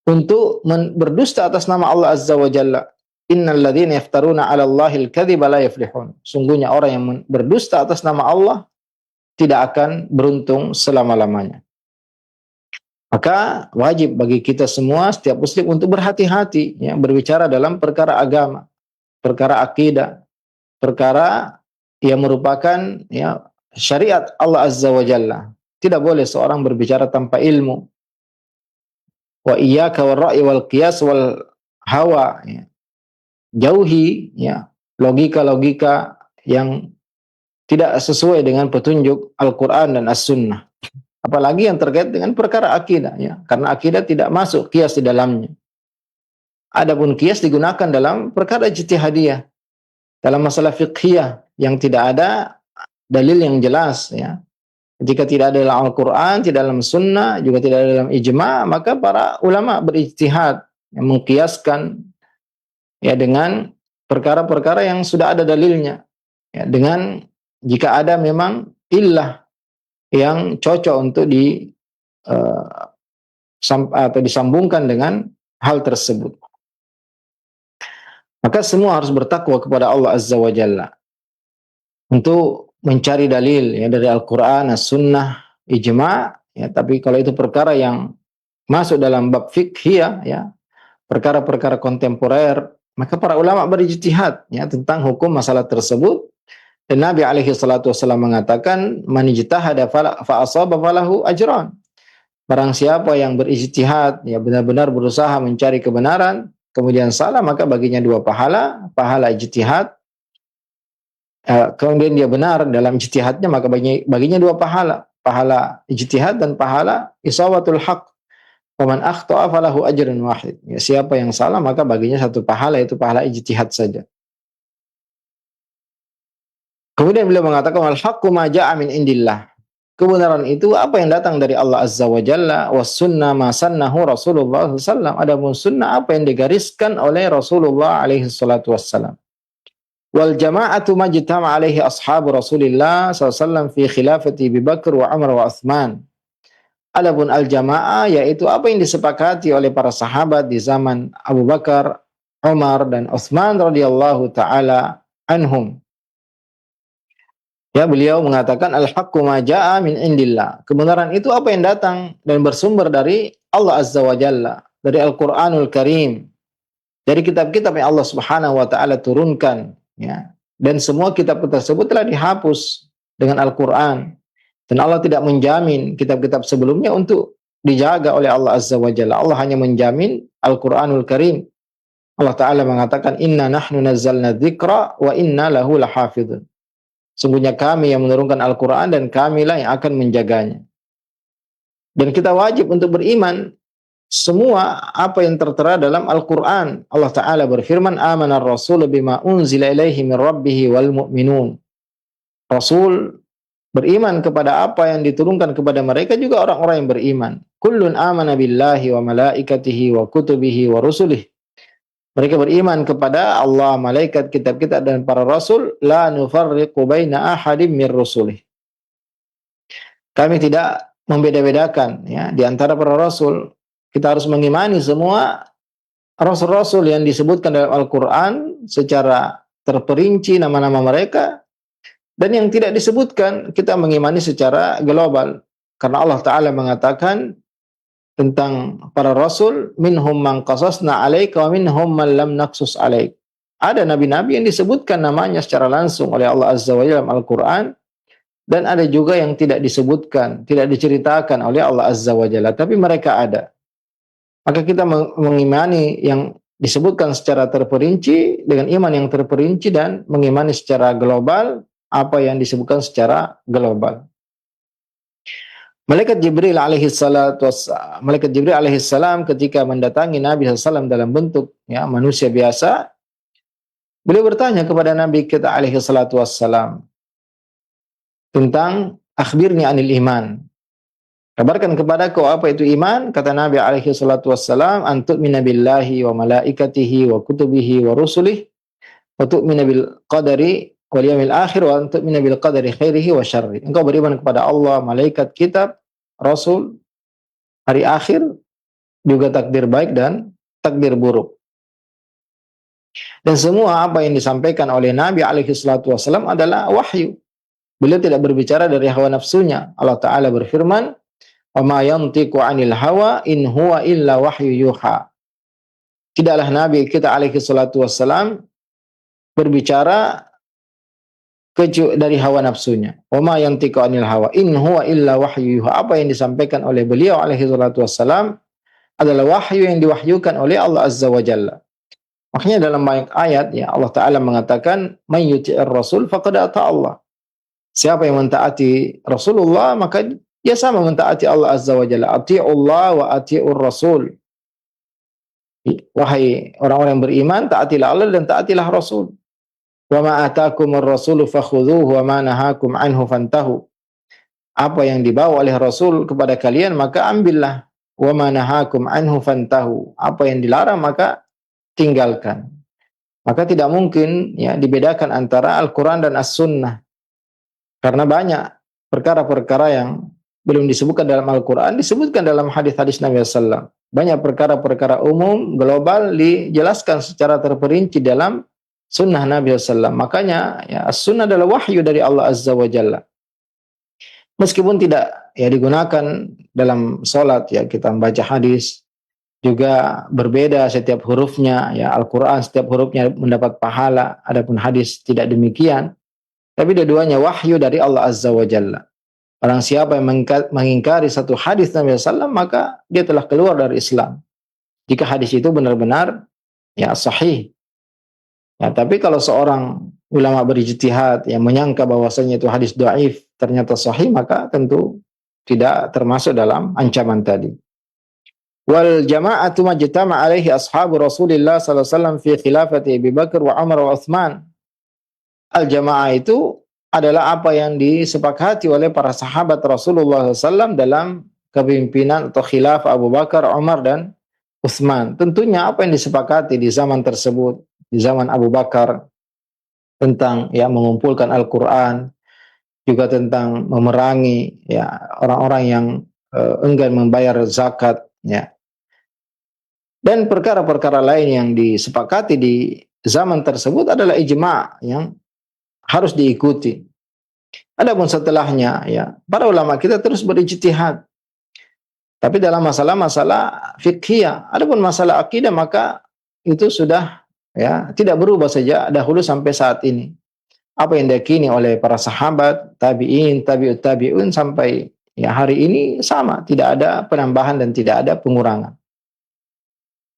untuk berdusta atas nama Allah Azza wa Jalla. Innal ladzina yaftaruna 'ala Allahil kadhiba la yuflihun. Sungguhnya orang yang berdusta atas nama Allah tidak akan beruntung selama-lamanya. Maka wajib bagi kita semua, setiap muslim, untuk berhati-hati, ya, berbicara dalam perkara agama, perkara akidah, perkara yang merupakan, ya, syariat Allah Azza wa Jalla. Tidak boleh seorang berbicara tanpa ilmu. Wa iyyaka war ra'y wal qiyas wal hawa, ya. jauhi ya logika-logika yang tidak sesuai dengan petunjuk Al-Quran dan As-Sunnah. Apalagi yang terkait dengan perkara akidah ya, karena akidah tidak masuk kias di dalamnya. Adapun kias digunakan dalam perkara ijtihadiyah, dalam masalah fiqhiyah yang tidak ada dalil yang jelas ya. Jika tidak ada dalam Al-Quran, tidak dalam Sunnah, juga tidak ada dalam ijma', maka para ulama berijtihad yang mengkiaskan ya dengan perkara-perkara yang sudah ada dalilnya. Ya, dengan jika ada memang illah yang cocok untuk atau disambungkan dengan hal tersebut. Maka semua harus bertakwa kepada Allah Azza wa Jalla untuk mencari dalil ya dari Al-Quran, As-Sunnah, Ijma', ya, tapi kalau itu perkara yang masuk dalam bab fiqhiyah ya, perkara-perkara kontemporer, maka para ulama berijtihad ya tentang hukum masalah tersebut. Dan Nabi alaihi salatu wasallam mengatakan, "Man ijtahada fa asaba falahu ajran." Barang siapa yang berijtihad ya benar-benar berusaha mencari kebenaran, kemudian salah, maka baginya 2 pahala, pahala ijtihad. Kemudian dia benar dalam ijtihadnya, maka baginya 2 pahala, pahala ijtihad dan pahala isawatul haq. Wa man akhta'a falahu ajrun wahid. Ya, siapa yang salah maka baginya 1 pahala, yaitu pahala ijtihad saja. Kemudian beliau mengatakan wal haqqu ma ja'a min indillah. Kebenaran itu apa yang datang dari Allah Azza wa Jalla, was sunnah ma sannahu Rasulullah sallallahu alaihi wasallam. Adapun sunnah apa yang digariskan oleh Rasulullah alaihi salatu wassalam. Wal jama'atu majtama alaihi ashabu Rasulillah SAW fi khilafati Abu Bakar wa Umar wa Utsman. Adapun al-jama'ah yaitu apa yang disepakati oleh para sahabat di zaman Abu Bakar, Umar dan Utsman radhiyallahu taala anhum. Ya, beliau mengatakan al-haqqu ma jaa'a min indillah. Kebenaran itu apa yang datang dan bersumber dari Allah Azza wa Jalla, dari Al-Qur'anul Karim, dari kitab-kitab yang Allah Subhanahu wa taala turunkan. Ya, dan semua kitab tersebut telah dihapus dengan Al-Quran, dan Allah tidak menjamin kitab-kitab sebelumnya untuk dijaga oleh Allah Azza wa Jalla. Allah hanya menjamin Al-Quranul Karim. Allah Ta'ala mengatakan inna nahnu nazzalna dzikra wa inna lahu lahafidhun. Sungguhnya kami yang menurunkan Al-Quran dan kamilah yang akan menjaganya. Dan kita wajib untuk beriman semua apa yang tertera dalam Al-Quran. Allah Ta'ala berfirman, Amanar Rasul bima unzila ilaihi min rabbihi wal mu'minun. Rasul beriman kepada apa yang diturunkan kepada mereka, juga orang-orang yang beriman. Kullun amana billahi wa malaikatihi wa kutubihi wa rusulih. Mereka beriman kepada Allah, malaikat, kitab-kitab dan para rasul. La nufarriqu baina ahadim min rusulih. Kami tidak membeda-bedakan ya di antara para rasul. Kita harus mengimani semua rasul-rasul yang disebutkan dalam Al-Quran secara terperinci nama-nama mereka, dan yang tidak disebutkan kita mengimani secara global. Karena Allah Ta'ala mengatakan tentang para rasul, minhum man qasasna alaika wa minhum man lam naqsus alaik. Ada nabi-nabi yang disebutkan namanya secara langsung oleh Allah Azza wa Jalla dalam Al-Quran, dan ada juga yang tidak disebutkan, tidak diceritakan oleh Allah Azza wa Jalla, tapi mereka ada. Maka kita mengimani yang disebutkan secara terperinci dengan iman yang terperinci, dan mengimani secara global apa yang disebutkan secara global. Malaikat Jibril alaihissalam ketika mendatangi Nabi SAW dalam bentuk ya manusia biasa, beliau bertanya kepada Nabi kita alaihissalam tentang akhbirni anil iman. Kabarkan kepadaku apa itu iman. Kata Nabi alaihi salatu wassalam, antu'mina billahi wa malaikatihi wa kutubihi wa rusulih wa tu'mina bil qadari wal yawmil akhir wa antu'mina bil qadari khairihi wa syarri. Engkau beriman kepada Allah, malaikat, kitab, rasul, hari akhir, juga takdir baik dan takdir buruk. Dan semua apa yang disampaikan oleh Nabi alaihi salatu wassalam adalah wahyu. Beliau tidak berbicara dari hawa nafsunya. Allah Ta'ala berfirman, wa ma yantiqu 'anil hawa in huwa illa wahyu yuha. Tidaklah Nabi kita alaihi salatu wassalam berbicara dari hawa nafsunya. Wa ma yantiqu 'anil hawa in huwa illa wahyu yuha. Apa yang disampaikan oleh beliau alaihi salatu wassalam adalah wahyu yang diwahyukan oleh Allah Azza wa Jalla. Makanya dalam banyak ayat ya Allah Ta'ala mengatakan may yuti'ir rasul faqad ata Allah. Siapa yang mentaati Rasulullah maka dia sama mentaati Allah Azza wa Jalla. Ati'ullah wa ati'ur rasul. Wahai orang-orang yang beriman, taatilah Allah dan taatilah Rasul. Wa ma atakumur rasulu fakhudhuhu wa ma nahakum anhu fantahu. Apa yang dibawa oleh Rasul kepada kalian maka ambillah. Wa ma nahakum anhu fantahu. Apa yang dilarang maka tinggalkan. Maka tidak mungkin ya dibedakan antara Al-Qur'an dan As-Sunnah. Karena banyak perkara-perkara yang belum disebutkan dalam Al-Quran, disebutkan dalam hadis-hadis Nabi SAW. Banyak perkara-perkara umum, global, dijelaskan secara terperinci dalam sunnah Nabi SAW. Makanya, ya, sunnah adalah wahyu dari Allah Azza wa Jalla. Meskipun tidak ya digunakan dalam sholat, ya kita membaca hadis, juga berbeda setiap hurufnya, ya Al-Quran setiap hurufnya mendapat pahala, adapun hadis tidak demikian. Tapi dua-duanya wahyu dari Allah Azza wa Jalla. Orang siapa yang mengingkari satu hadis Nabi SAW, maka dia telah keluar dari Islam. Jika hadis itu benar-benar ya sahih. Ya, tapi kalau seorang ulama berijtihad yang menyangka bahwasanya itu hadis dhaif ternyata sahih, maka tentu tidak termasuk dalam ancaman tadi. Wal jama'atu majtama alaihi ashabu Rasulillah sallallahu alaihi wasallam fi khilafati Abu Bakar wa Umar wa Utsman. Al-jamaah itu adalah apa yang disepakati oleh para sahabat Rasulullah SAW dalam kepemimpinan atau khilafah Abu Bakar, Umar, dan Utsman. Tentunya apa yang disepakati di zaman tersebut, di zaman Abu Bakar, tentang ya mengumpulkan Al-Quran, juga tentang memerangi ya orang-orang yang enggan membayar zakat, ya. Dan perkara-perkara lain yang disepakati di zaman tersebut adalah ijma' yang harus diikuti. Adapun setelahnya ya para ulama kita terus berijtihad. Tapi dalam masalah-masalah fiqhiyah, adapun masalah akidah maka itu sudah ya tidak berubah sejak dahulu sampai saat ini. Apa yang diyakini oleh para sahabat, tabi'in, tabi'ut tabi'un sampai ya hari ini sama, tidak ada penambahan dan tidak ada pengurangan.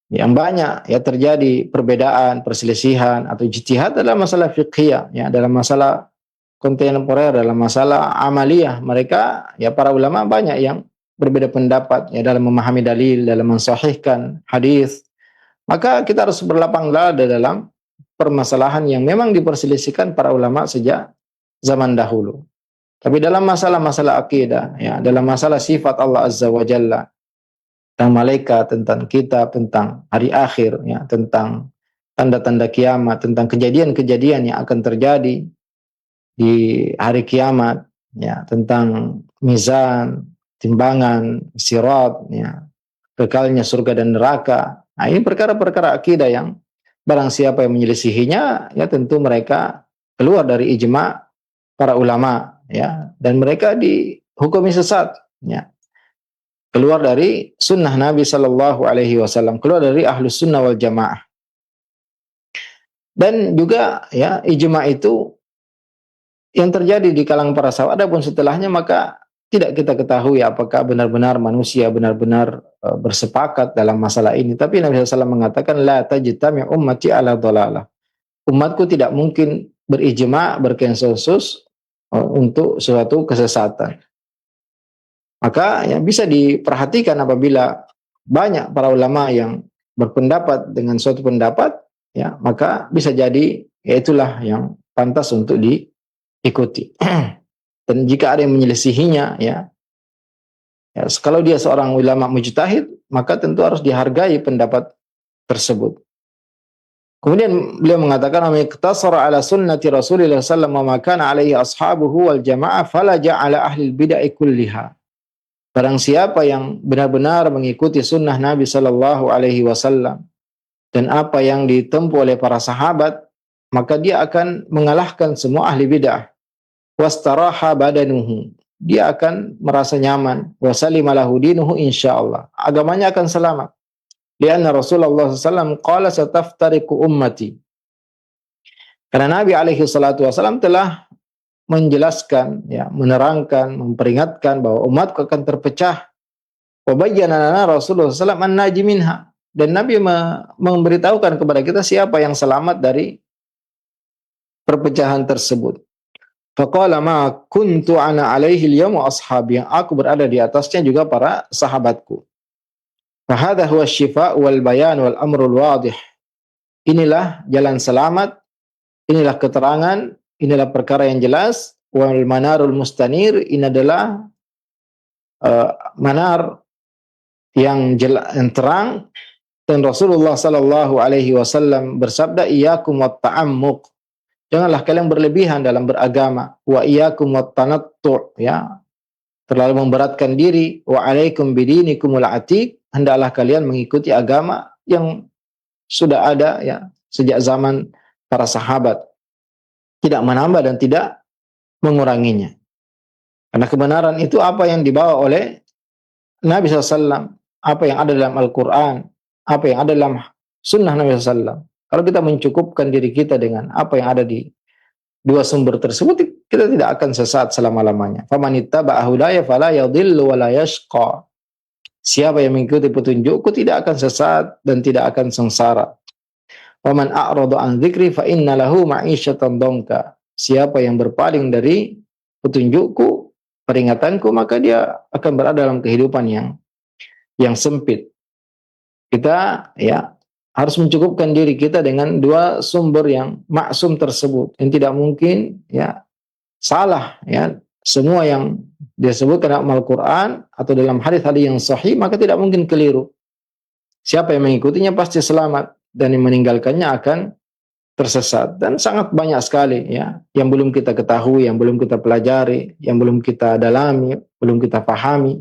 Yang banyak ya terjadi perbedaan, perselisihan atau ijtihad adalah masalah fiqhiyah, ya dalam masalah kontemporer, dalam masalah amaliyah mereka ya para ulama banyak yang berbeda pendapat ya dalam memahami dalil, dalam mensahihkan hadis. Maka kita harus berlapang dada dalam permasalahan yang memang diperselisihkan para ulama sejak zaman dahulu. Tapi dalam masalah-masalah akidah, ya dalam masalah sifat Allah Azza wa Jalla, tentang malaikat, tentang kitab, tentang hari akhir, ya, tentang tanda-tanda kiamat, tentang kejadian-kejadian yang akan terjadi di hari kiamat, ya, tentang mizan, timbangan, sirat, ya, kekalnya surga dan neraka. Nah, ini perkara-perkara akidah yang barang siapa yang menyelisihinya, ya tentu mereka keluar dari ijma' para ulama, ya, dan mereka dihukumi sesat, ya. Keluar dari sunnah Nabi Sallallahu Alaihi Wasallam, keluar dari ahlus sunnah wal jamaah. Dan juga ya ijma itu yang terjadi di kalangan para sahabat. Adapun setelahnya maka tidak kita ketahui apakah benar-benar manusia benar-benar bersepakat dalam masalah ini. Tapi Nabi SAW mengatakan la tajtami ummati ala dhalalah. Umatku tidak mungkin berijma, berkonsensus untuk suatu kesesatan. Maka ya bisa diperhatikan apabila banyak para ulama yang berpendapat dengan suatu pendapat, ya maka bisa jadi ya itulah yang pantas untuk diikuti. Dan jika ada yang menyelisihinya, ya kalau dia seorang ulama mujtahid, maka tentu harus dihargai pendapat tersebut. Kemudian beliau mengatakan, "Amiktasara ala sunnati Rasulillah sallallahu alaihi wasallam wa ma kana alaihi ashabuhu wal jamaah fala ja'ala ahli bid'ah kulliha." Barang siapa yang benar-benar mengikuti sunnah Nabi Sallallahu Alaihi Wasallam dan apa yang ditempuh oleh para sahabat, maka dia akan mengalahkan semua ahli bid'ah. Wastaraha badanuhu, dia akan merasa nyaman. Wasalima lahu dinuhu insyaallah, agamanya akan selamat. Lianna Rasulullah SAW qala sataftariqu ummati. Karena Nabi alaihi salatu wasallam telah menjelaskan, ya, menerangkan, memperingatkan bahwa umatku akan terpecah. Wa bayyana lana Rasulullah SAW an-naji minha. dan Nabi memberitahukan kepada kita siapa yang selamat dari perpecahan tersebut. Faqala ma kuntu ana alaihi al-yawm wa ashabi, yang aku berada di atasnya juga para sahabatku. Fahadha huwa syifa wal bayan wal amrul wadih. Inilah jalan selamat, inilah keterangan, inilah perkara yang jelas. Wal manarul mustanir, ini adalah manar yang terang. Dan Rasulullah sallallahu alaihi wasallam bersabda, iyyakum wat ta'ammuq, janganlah kalian berlebihan dalam beragama. Wa iyyakum wat tanattu', ya, terlalu memberatkan diri. Wa alaikum bidinikumul atiq, hendaklah kalian mengikuti agama yang sudah ada ya sejak zaman para sahabat, tidak menambah dan tidak menguranginya. Karena kebenaran itu apa yang dibawa oleh Nabi SAW, apa yang ada dalam Al-Quran, apa yang ada dalam sunnah Nabi SAW. Kalau kita mencukupkan diri kita dengan apa yang ada di dua sumber tersebut, kita tidak akan sesat selama-lamanya. Faman ittaba'a hudaya fala yadhillu wa la yashqa. Siapa yang mengikuti petunjukku tidak akan sesat dan tidak akan sengsara. Waman a'rada an dzikri fa inna lahu ma'isyatan dhanka. Siapa yang berpaling dari petunjukku, peringatanku, maka dia akan berada dalam kehidupan yang sempit. Kita ya harus mencukupkan diri kita dengan dua sumber yang maksum tersebut, yang tidak mungkin ya salah, ya. Semua yang disebutkan dalam Al-Quran atau dalam hadis-hadis yang sahih maka tidak mungkin keliru. Siapa yang mengikutinya pasti selamat, dan yang meninggalkannya akan tersesat. Dan sangat banyak sekali ya yang belum kita ketahui, yang belum kita pelajari, yang belum kita dalami, belum kita pahami.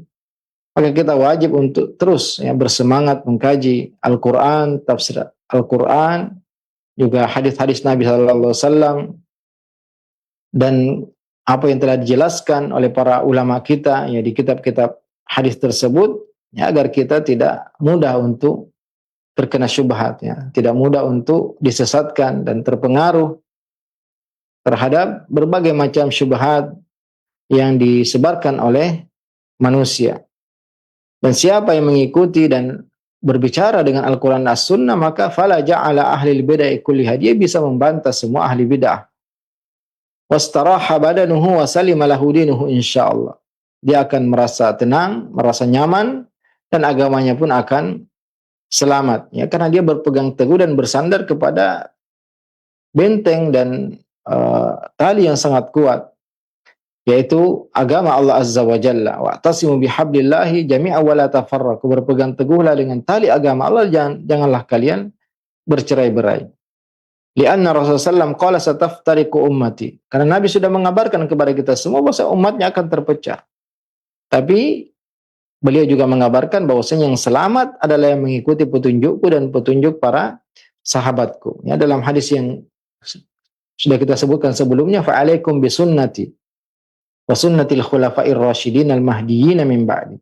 Maka kita wajib untuk terus ya bersemangat mengkaji Al-Quran, tafsir Al-Quran, juga hadis-hadis Nabi SAW, dan apa yang telah dijelaskan oleh para ulama kita ya di kitab-kitab hadis tersebut, ya, agar kita tidak mudah untuk terkena syubhat, ya, tidak mudah untuk disesatkan dan terpengaruh terhadap berbagai macam syubhat yang disebarkan oleh manusia. Dan siapa yang mengikuti dan berbicara dengan Al-Quran dan As-Sunnah, maka fala ja'ala ahli bid'ah kulliha, dia bisa membantah semua ahli bid'ah. Wastaraha badanuhu wa salima lahu dinuhu insyaallah. Dia akan merasa tenang, merasa nyaman, dan agamanya pun akan selamat. Ya, karena dia berpegang teguh dan bersandar kepada benteng dan tali yang sangat kuat, yaitu agama Allah Azza wa Jalla. Wa'tasimu bihablillahi jami'a wa la tafarraqu. Berpegang teguhlah dengan tali agama Allah, janganlah kalian bercerai-berai. Lianna Rasulullah SAW qala sataftariqu ummati. Karena Nabi sudah mengabarkan kepada kita semua bahwa umatnya akan terpecah. Tapi beliau juga mengabarkan bahwasanya yang selamat adalah yang mengikuti petunjukku dan petunjuk para sahabatku. Ya, dalam hadis yang sudah kita sebutkan sebelumnya, fa'alaikum bisunnati wa sunnatil khulafa'ir rasyidin al-mahdiyyin min ba'di.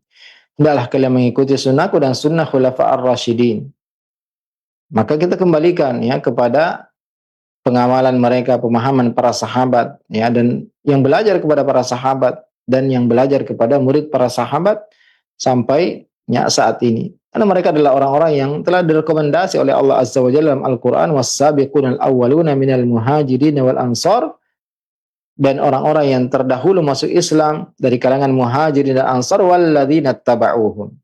Hendaklah kalian mengikuti sunnahku dan sunnah khulafa'ir rasyidin. Maka kita kembalikan ya kepada pengamalan mereka, pemahaman para sahabat, ya, dan yang belajar kepada para sahabat dan yang belajar kepada murid para sahabat sampai ya saat ini. Karena mereka adalah orang-orang yang telah direkomendasi oleh Allah Azza wa Jalla dalam Al-Quran, was-sabiqunal awwaluna minal muhajirin wal ansar, dan orang-orang yang terdahulu masuk Islam dari kalangan muhajirin dan ansar, walladzina taba'uhum.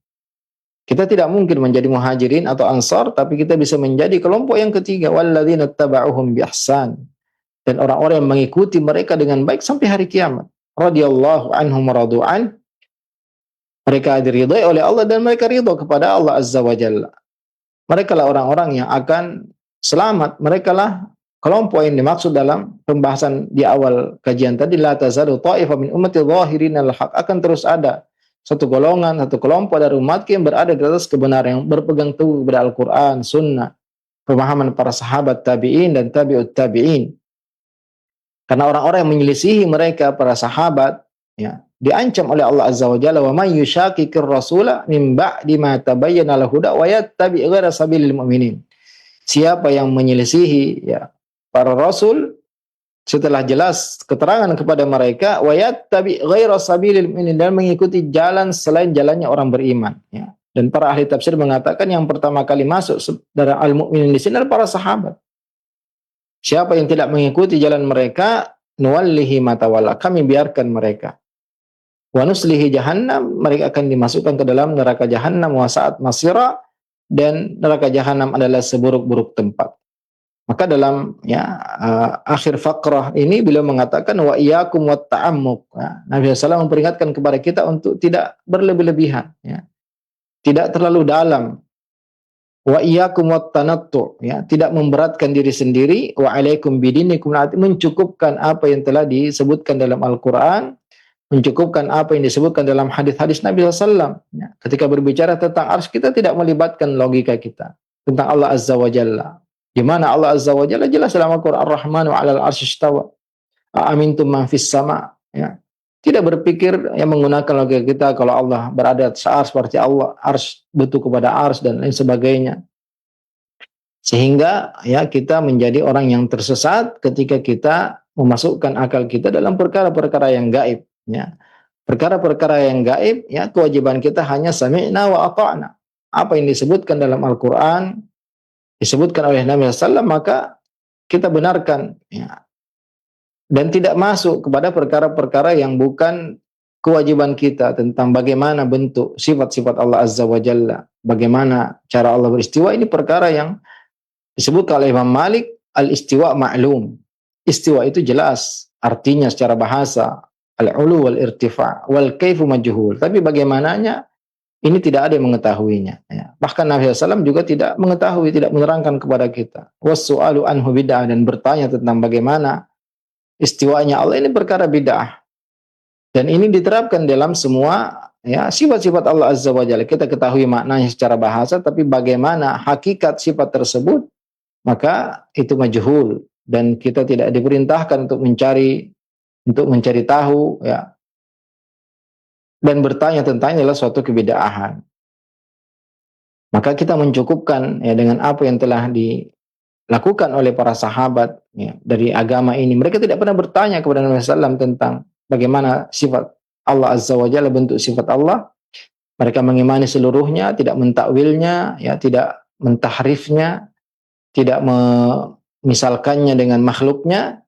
Kita tidak mungkin menjadi muhajirin atau ansar, tapi kita bisa menjadi kelompok yang ketiga, walladzina taba'uhum biihsan, dan orang-orang yang mengikuti mereka dengan baik sampai hari kiamat. Radhiyallahu anhum radu'an, mereka diridhai oleh Allah dan mereka ridha kepada Allah Azza wa Jalla. Mereka lah orang-orang yang akan selamat. Mereka lah kelompok yang dimaksud dalam pembahasan di awal kajian tadi, la tazalu ta'ifah min ummati zahirin al-haq. Akan terus ada satu golongan, satu kelompok dari umatku yang berada di atas kebenaran, yang berpegang teguh kepada Al-Quran, sunnah, pemahaman para sahabat tabi'in dan tabi'ut tabi'in. Karena orang-orang yang menyelisihi mereka, para sahabat, ya, diancam oleh Allah Azza wa Jalla, wa may yushaqiqir rasula min ba'di ma tabayyana lahu huda wa yattabi' ghaira sabilil mu'minin. Siapa yang menyelisihi ya para rasul setelah jelas keterangan kepada mereka, wa yattabi' ghaira sabilil mu'minin, dan mengikuti jalan selain jalannya orang beriman, ya. Dan para ahli tafsir mengatakan yang pertama kali masuk dalam al-mu'minin di sini adalah para sahabat. Siapa yang tidak mengikuti jalan mereka, nuwallihi ma tawalla, kami biarkan mereka. Wa nuslihi jahannam, mereka akan dimasukkan ke dalam neraka jahannam, wa sa'at masira, dan neraka jahannam adalah seburuk-buruk tempat. Maka dalam akhir faqrah ini beliau mengatakan wa iyyakum wat ta'ammuq. Nabi SAW memperingatkan kepada kita untuk tidak berlebih-lebihan, ya. Tidak terlalu dalam. Wa iyyakum wat tanattu, ya, tidak memberatkan diri sendiri. Wa alaikum bidinikum, mencukupkan apa yang telah disebutkan dalam Al-Qur'an, mencukupkan apa yang disebutkan dalam hadis-hadis Nabi SAW. Ya. Ketika berbicara tentang arsy, kita tidak melibatkan logika kita tentang Allah Azza wa Jalla. Di mana Allah Azza wa Jalla jelas dalam Al-Qur'an, Ar-Rahmanu 'alal 'arsy istawa. Aamintum man fis sama, ya. Tidak berpikir yang menggunakan logika kita kalau Allah berada atas ars, seperti Allah ars butuh kepada ars dan lain sebagainya. Sehingga ya kita menjadi orang yang tersesat ketika kita memasukkan akal kita dalam perkara-perkara yang gaib, ya. Perkara-perkara yang gaib, ya, kewajiban kita hanya sami'na wa ata'na. Apa yang disebutkan dalam Al-Qur'an, disebutkan oleh Nabi SAW, maka kita benarkan, ya. Dan tidak masuk kepada perkara-perkara yang bukan kewajiban kita tentang bagaimana bentuk sifat-sifat Allah Azza wa Jalla, bagaimana cara Allah beristiwa. Ini perkara yang disebut oleh Imam Malik, al-istiwa ma'lum. Istiwa itu jelas artinya secara bahasa, al-ulu wal irtifa, wal kaifu majhul. Tapi bagaimananya ini tidak ada yang mengetahuinya, ya. Bahkan Nabi SAW juga tidak mengetahui, tidak menerangkan kepada kita. Was-su'alu anhu bid'ah, dan bertanya tentang bagaimana istiwanya Allah ini perkara bid'ah. Dan ini diterapkan dalam semua, ya, sifat-sifat Allah Azza wa Jalla. Kita ketahui maknanya secara bahasa, tapi bagaimana hakikat sifat tersebut, maka itu majhul, dan kita tidak diperintahkan untuk mencari tahu, ya. Dan bertanya tentangnya adalah suatu kebid'ahan. Maka kita mencukupkan, ya, dengan apa yang telah dilakukan oleh para sahabat, ya, dari agama ini. Mereka tidak pernah bertanya kepada Nabi SAW tentang bagaimana sifat Allah Azza wa Jalla, bentuk sifat Allah. Mereka mengimani seluruhnya, tidak mentakwilnya, ya, tidak mentahrifnya, tidak memisalkannya dengan makhluknya,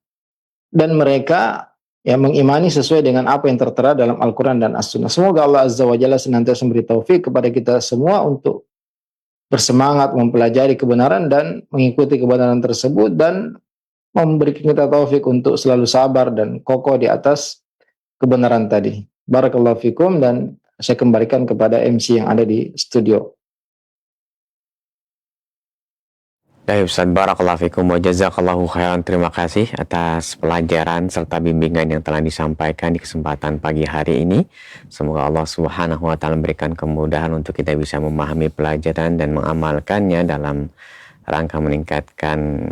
dan mereka, ya, mengimani sesuai dengan apa yang tertera dalam Al-Quran dan As-Sunnah. Semoga Allah Azza wa Jalla senantiasa memberi taufik kepada kita semua untuk bersemangat mempelajari kebenaran dan mengikuti kebenaran tersebut, dan memberi kita taufik untuk selalu sabar dan kokoh di atas kebenaran tadi. Barakallahu fikum, dan saya kembalikan kepada MC yang ada di studio. Baik Ustaz, barakallahu fikum wa jazakallahu khairan. Terima kasih atas pelajaran serta bimbingan yang telah disampaikan di kesempatan pagi hari ini. Semoga Allah Subhanahu wa taala memberikan kemudahan untuk kita bisa memahami pelajaran dan mengamalkannya dalam rangka meningkatkan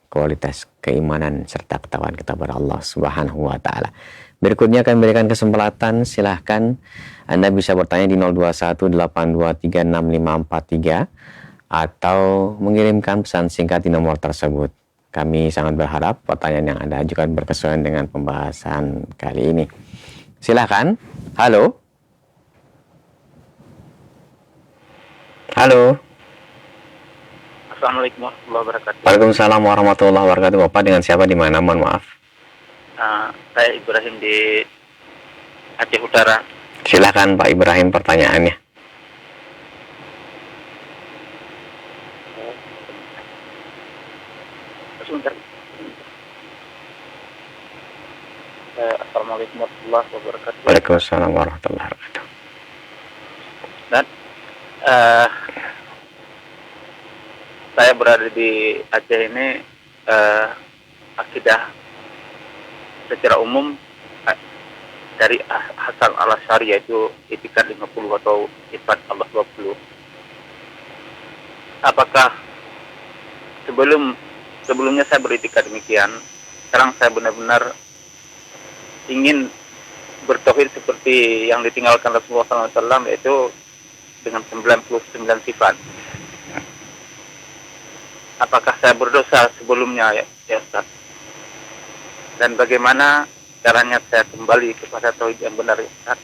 kualitas keimanan serta ketakwaan kita kepada Allah Subhanahu wa taala. Berikutnya akan memberikan kesempatan, silahkan Anda bisa bertanya di 0218236543 atau mengirimkan pesan singkat di nomor tersebut. Kami sangat berharap pertanyaan yang Anda ajukan berkesesuaian dengan pembahasan kali ini. Silahkan. Halo. Halo. Assalamualaikum warahmatullahi wabarakatuh. Waalaikumsalam warahmatullahi wabarakatuh. Bapak dengan siapa, di mana? Mohon maaf. Saya Ibrahim di Aceh Utara. Silahkan Pak Ibrahim, pertanyaannya. Sebentar. Assalamualaikum warahmatullahi wabarakatuh. Waalaikumsalam warahmatullahi wabarakatuh. Dan saya berada di Aceh ini, akidah secara umum dari Hasan al-Asy'ari, yaitu itikad 50 atau sifat Allah 20. Apakah sebelumnya saya beritikad demikian, sekarang saya benar-benar ingin bertauhid seperti yang ditinggalkan Rasulullah SAW, yaitu dengan 99 sifat. Apakah saya berdosa sebelumnya, ya Ustaz? Dan bagaimana caranya saya kembali kepada tauhid yang benar, ya Ustaz?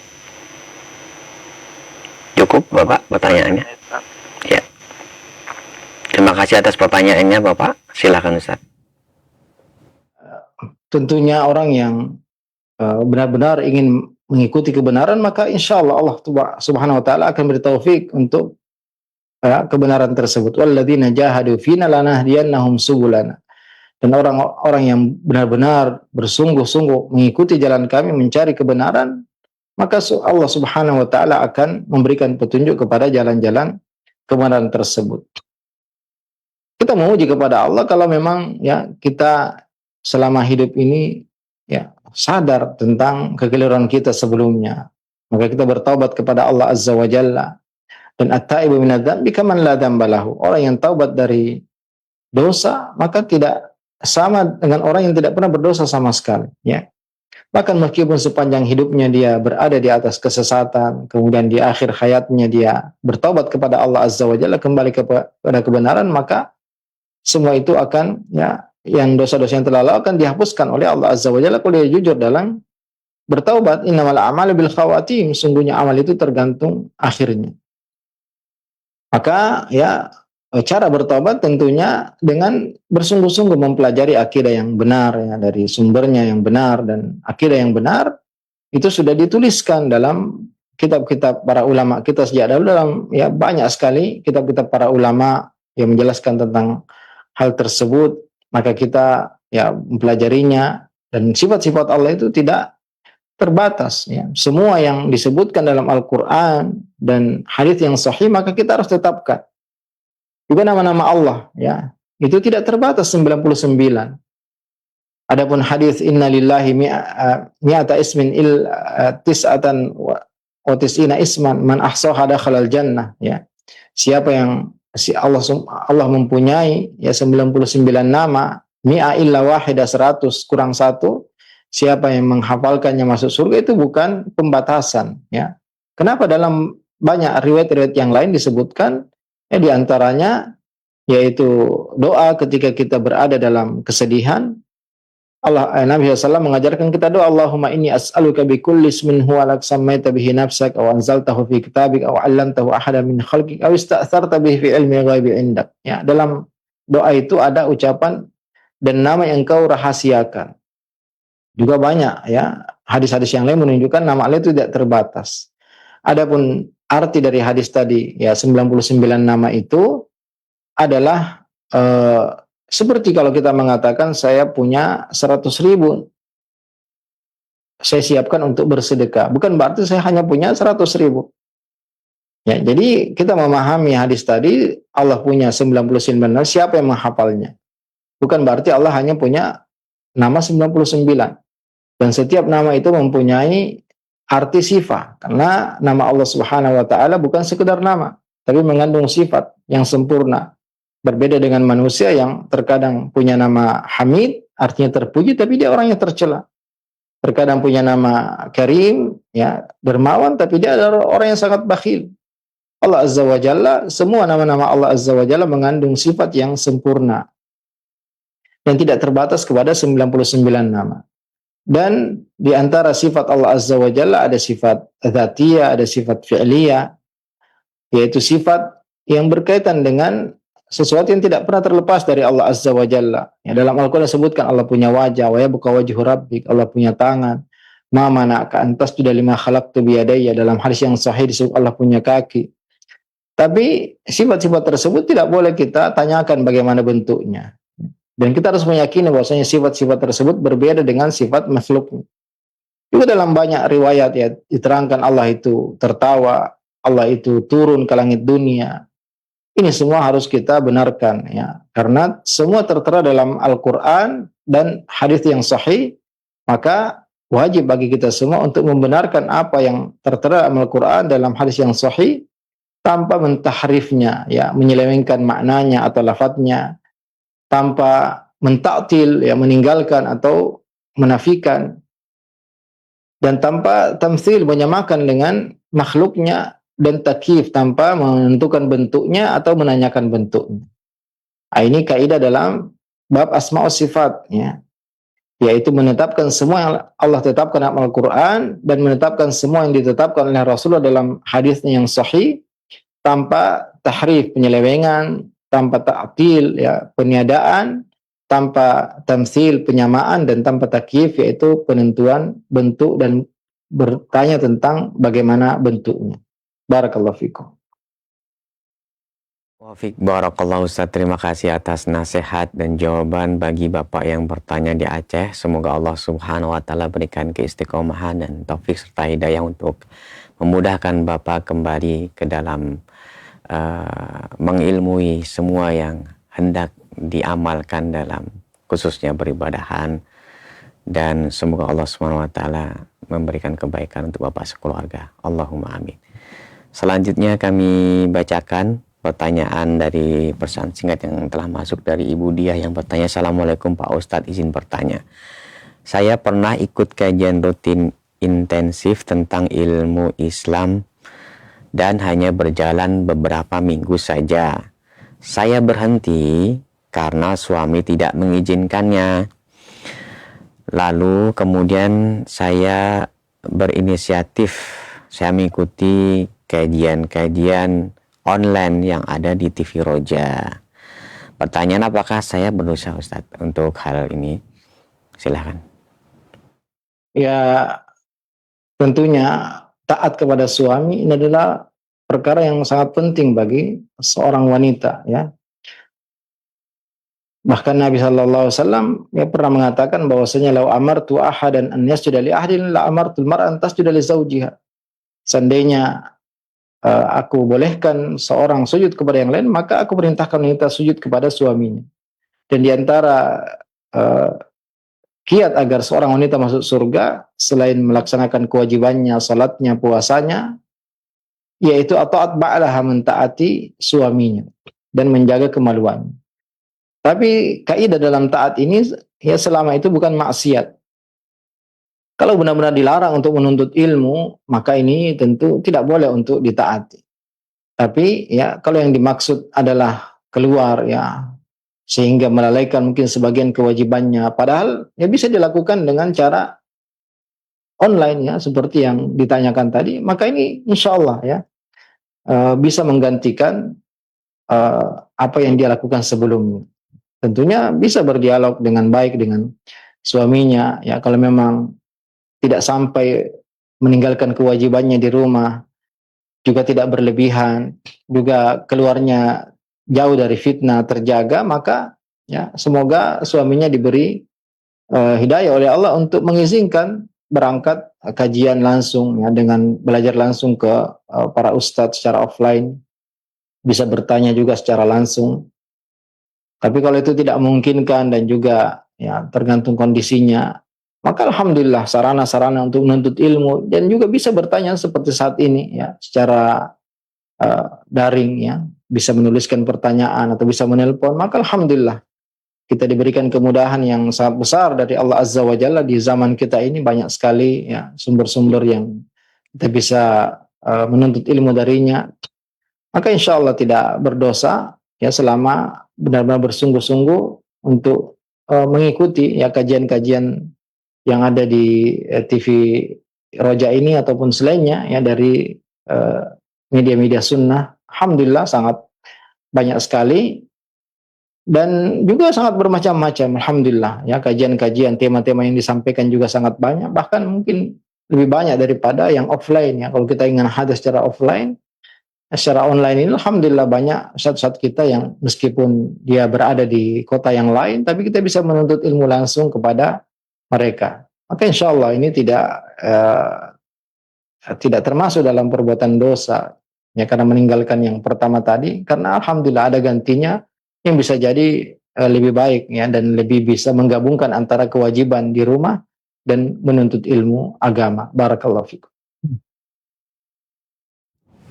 Cukup Bapak pertanyaannya? Ya. Terima kasih atas pertanyaannya Bapak. Silakan Ustaz. Tentunya orang yang benar-benar ingin mengikuti kebenaran, maka insya Allah Allah Subhanahu wa taala akan beri taufik untuk kebenaran tersebut. Walladzina jahadu fina lanahdiyannahum subulana. Dan orang-orang yang benar-benar bersungguh-sungguh mengikuti jalan kami mencari kebenaran, maka Allah Subhanahu wa taala akan memberikan petunjuk kepada jalan-jalan kebenaran tersebut. Kita memuji kepada Allah kalau memang ya kita selama hidup ini ya sadar tentang kekeliruan kita sebelumnya, maka kita bertaubat kepada Allah Azza wa Jalla. Dan at-taibu minadz-dzambi kaman la dzamba lahu. Orang yang taubat dari dosa maka tidak sama dengan orang yang tidak pernah berdosa sama sekali, ya. Bahkan meskipun sepanjang hidupnya dia berada di atas kesesatan, kemudian di akhir hayatnya dia bertaubat kepada Allah Azza wa Jalla, kembali kepada kebenaran, maka semua itu akan ya, yang dosa-dosa yang telah lalu akan dihapuskan oleh Allah Azza wa Jalla kalau dia jujur dalam bertaubat. Innamal a'malu bil khawatim, sungguhnya amal itu tergantung akhirnya. Maka ya cara bertaubat tentunya dengan bersungguh-sungguh mempelajari akidah yang benar ya, dari sumbernya yang benar, dan akidah yang benar itu sudah dituliskan dalam kitab-kitab para ulama kita sejak dahulu. Dalam ya banyak sekali kitab-kitab para ulama yang menjelaskan tentang hal tersebut. Maka kita ya mempelajarinya, dan sifat-sifat Allah itu tidak terbatas ya. Semua yang disebutkan dalam Al-Qur'an dan hadis yang sahih maka kita harus tetapkan. Juga nama-nama Allah ya, itu tidak terbatas 99. Adapun hadis innalillahi mi'ata ismin tis'atan wa tis'ina isman man ahsaha dakhalal jannah ya. Siapa yang Allah mempunyai ya 99 nama, mi'a illa wahida 100 kurang 1, siapa yang menghafalkannya masuk surga, itu bukan pembatasan ya. Kenapa dalam banyak riwayat-riwayat yang lain disebutkan ya, diantaranya yaitu doa ketika kita berada dalam kesedihan. Nabi SAW mengajarkan kita doa, Allahumma inni as'aluka bi kulli ismin huwa lak sammaita bihi nafsak aw anzaltahu fi kitabik aw 'allamtahu ahadan min khalqik aw ista'tharta bihi fi ilmi ghaibi 'indak. Ya, dalam doa itu ada ucapan dan nama yang engkau rahasiakan. Juga banyak ya hadis-hadis yang lain menunjukkan nama Allah itu tidak terbatas. Adapun arti dari hadis tadi ya 99 nama itu adalah seperti kalau kita mengatakan saya punya 100.000 saya siapkan untuk bersedekah, bukan berarti saya hanya punya 100.000 ya. Jadi kita memahami hadis tadi Allah punya 99 nama, siapa yang menghafalnya, bukan berarti Allah hanya punya nama 99, dan setiap nama itu mempunyai arti sifat, karena nama Allah Subhanahu wa taala bukan sekedar nama tapi mengandung sifat yang sempurna. Berbeda dengan manusia yang terkadang punya nama Hamid, artinya terpuji, tapi dia orangnya tercela. Terkadang punya nama Karim, ya dermawan, tapi dia adalah orang yang sangat bakhil. Allah Azza wa Jalla, semua nama-nama Allah Azza wa Jalla mengandung sifat yang sempurna dan tidak terbatas kepada 99 nama. Dan di antara sifat Allah Azza wa Jalla ada sifat dzatiyah, ada sifat fi'liyah, yaitu sifat yang berkaitan dengan sesuatu yang tidak pernah terlepas dari Allah Azza wa Jalla. Ya, dalam Al-Quran disebutkan Allah punya wajah, wa yabqa wajhu rabbik, Allah punya tangan. Ma mana'aka an tasjuda lima khalaqtu biyadayya, dalam hadis yang sahih disebut Allah punya kaki. Tapi sifat-sifat tersebut tidak boleh kita tanyakan bagaimana bentuknya. Dan kita harus meyakini bahwasanya sifat-sifat tersebut berbeda dengan sifat makhluk. Juga dalam banyak riwayat ya diterangkan Allah itu tertawa, Allah itu turun ke langit dunia. Ini semua harus kita benarkan ya, karena semua tertera dalam Al-Qur'an dan hadis yang sahih. Maka wajib bagi kita semua untuk membenarkan apa yang tertera dalam Al-Qur'an dalam hadis yang sahih tanpa mentahrifnya ya, menyelewengkan maknanya atau lafadznya, tanpa mentaktil ya, meninggalkan atau menafikan, dan tanpa tamtsil, menyamakan dengan makhluknya, dan takyif, tanpa menentukan bentuknya atau menanyakan bentuknya. Nah, ini kaidah dalam bab asma wa sifat ya. yaitu menetapkan semua yang Allah tetapkan dalam Al-Quran dan menetapkan semua yang ditetapkan oleh Rasulullah dalam hadisnya yang sahih, tanpa tahrif, penyelewengan, tanpa ta'til, ya, peniadaan, tanpa tamtsil, penyamaan, dan tanpa takyif, yaitu penentuan bentuk dan bertanya tentang bagaimana bentuknya. Barakallahu fikum. Wafik barakallahu Ustaz, terima kasih atas nasihat dan jawaban bagi Bapak yang bertanya di Aceh. Semoga Allah Subhanahu wa taala berikan keistiqomahan dan taufik serta hidayah untuk memudahkan Bapak kembali ke dalam mengilmui semua yang hendak diamalkan dalam khususnya beribadahan, dan semoga Allah Subhanahu wa taala memberikan kebaikan untuk Bapak sekeluarga. Allahumma amin. Selanjutnya kami bacakan pertanyaan dari pesan singkat yang telah masuk dari Ibu Diah yang bertanya, Assalamualaikum Pak Ustadz, izin bertanya. Saya pernah ikut kajian rutin intensif tentang ilmu Islam dan hanya berjalan beberapa minggu saja. Saya berhenti karena suami tidak mengizinkannya. Lalu kemudian saya berinisiatif, saya mengikuti kajian-kajian online yang ada di TV Roja. Pertanyaan, apakah saya berdosa Ustadz untuk hal ini? Silahkan. Ya, tentunya taat kepada suami ini adalah perkara yang sangat penting bagi seorang wanita, ya. Bahkan Nabi sallallahu alaihi wasallam ya pernah mengatakan bahwasanya lau amartu ahadan an yasjuda li ahadin la amartul mar'an tasjuda li zawjiha. Seandainya aku bolehkan seorang sujud kepada yang lain, maka aku perintahkan wanita sujud kepada suaminya. Dan diantara kiat agar seorang wanita masuk surga, selain melaksanakan kewajibannya, salatnya, puasanya, yaitu ataat ba'laha, mentaati suaminya dan menjaga kemaluannya. Tapi kaidah dalam taat ini, ya selama itu bukan maksiat. Kalau benar-benar dilarang untuk menuntut ilmu, maka ini tentu tidak boleh untuk ditaati. Tapi ya kalau yang dimaksud adalah keluar, ya, sehingga melalaikan mungkin sebagian kewajibannya, padahal ya bisa dilakukan dengan cara online, ya, seperti yang ditanyakan tadi, maka ini insya Allah ya bisa menggantikan apa yang dia lakukan sebelumnya. Tentunya bisa berdialog dengan baik dengan suaminya, ya, kalau memang tidak sampai meninggalkan kewajibannya di rumah, juga tidak berlebihan, juga keluarnya jauh dari fitnah, terjaga, maka ya semoga suaminya diberi hidayah oleh Allah untuk mengizinkan berangkat kajian langsung, ya, dengan belajar langsung ke para ustadz secara offline, bisa bertanya juga secara langsung. Tapi kalau itu tidak memungkinkan dan juga ya tergantung kondisinya, maka alhamdulillah sarana-sarana untuk menuntut ilmu dan juga bisa bertanya seperti saat ini, ya, secara daring, ya, bisa menuliskan pertanyaan atau bisa menelpon, maka alhamdulillah kita diberikan kemudahan yang sangat besar dari Allah Azza wa Jalla. Di zaman kita ini banyak sekali, ya, sumber-sumber yang kita bisa menuntut ilmu darinya. Maka insya Allah tidak berdosa, ya, selama benar-benar bersungguh-sungguh untuk mengikuti, ya, kajian-kajian yang ada di TV Roja ini ataupun selainnya, ya, dari media-media sunnah. Alhamdulillah sangat banyak sekali dan juga sangat bermacam-macam. Alhamdulillah, ya, kajian-kajian, tema-tema yang disampaikan juga sangat banyak, bahkan mungkin lebih banyak daripada yang offline, ya. Kalau kita ingin hadis secara offline, secara online ini alhamdulillah banyak ustadz-ustadz kita yang meskipun dia berada di kota yang lain, tapi kita bisa menuntut ilmu langsung kepada mereka. Maka insya Allah ini tidak termasuk dalam perbuatan dosa, ya, karena meninggalkan yang pertama tadi, karena alhamdulillah ada gantinya yang bisa jadi lebih baik, ya, dan lebih bisa menggabungkan antara kewajiban di rumah dan menuntut ilmu agama. Barakallahu fikum.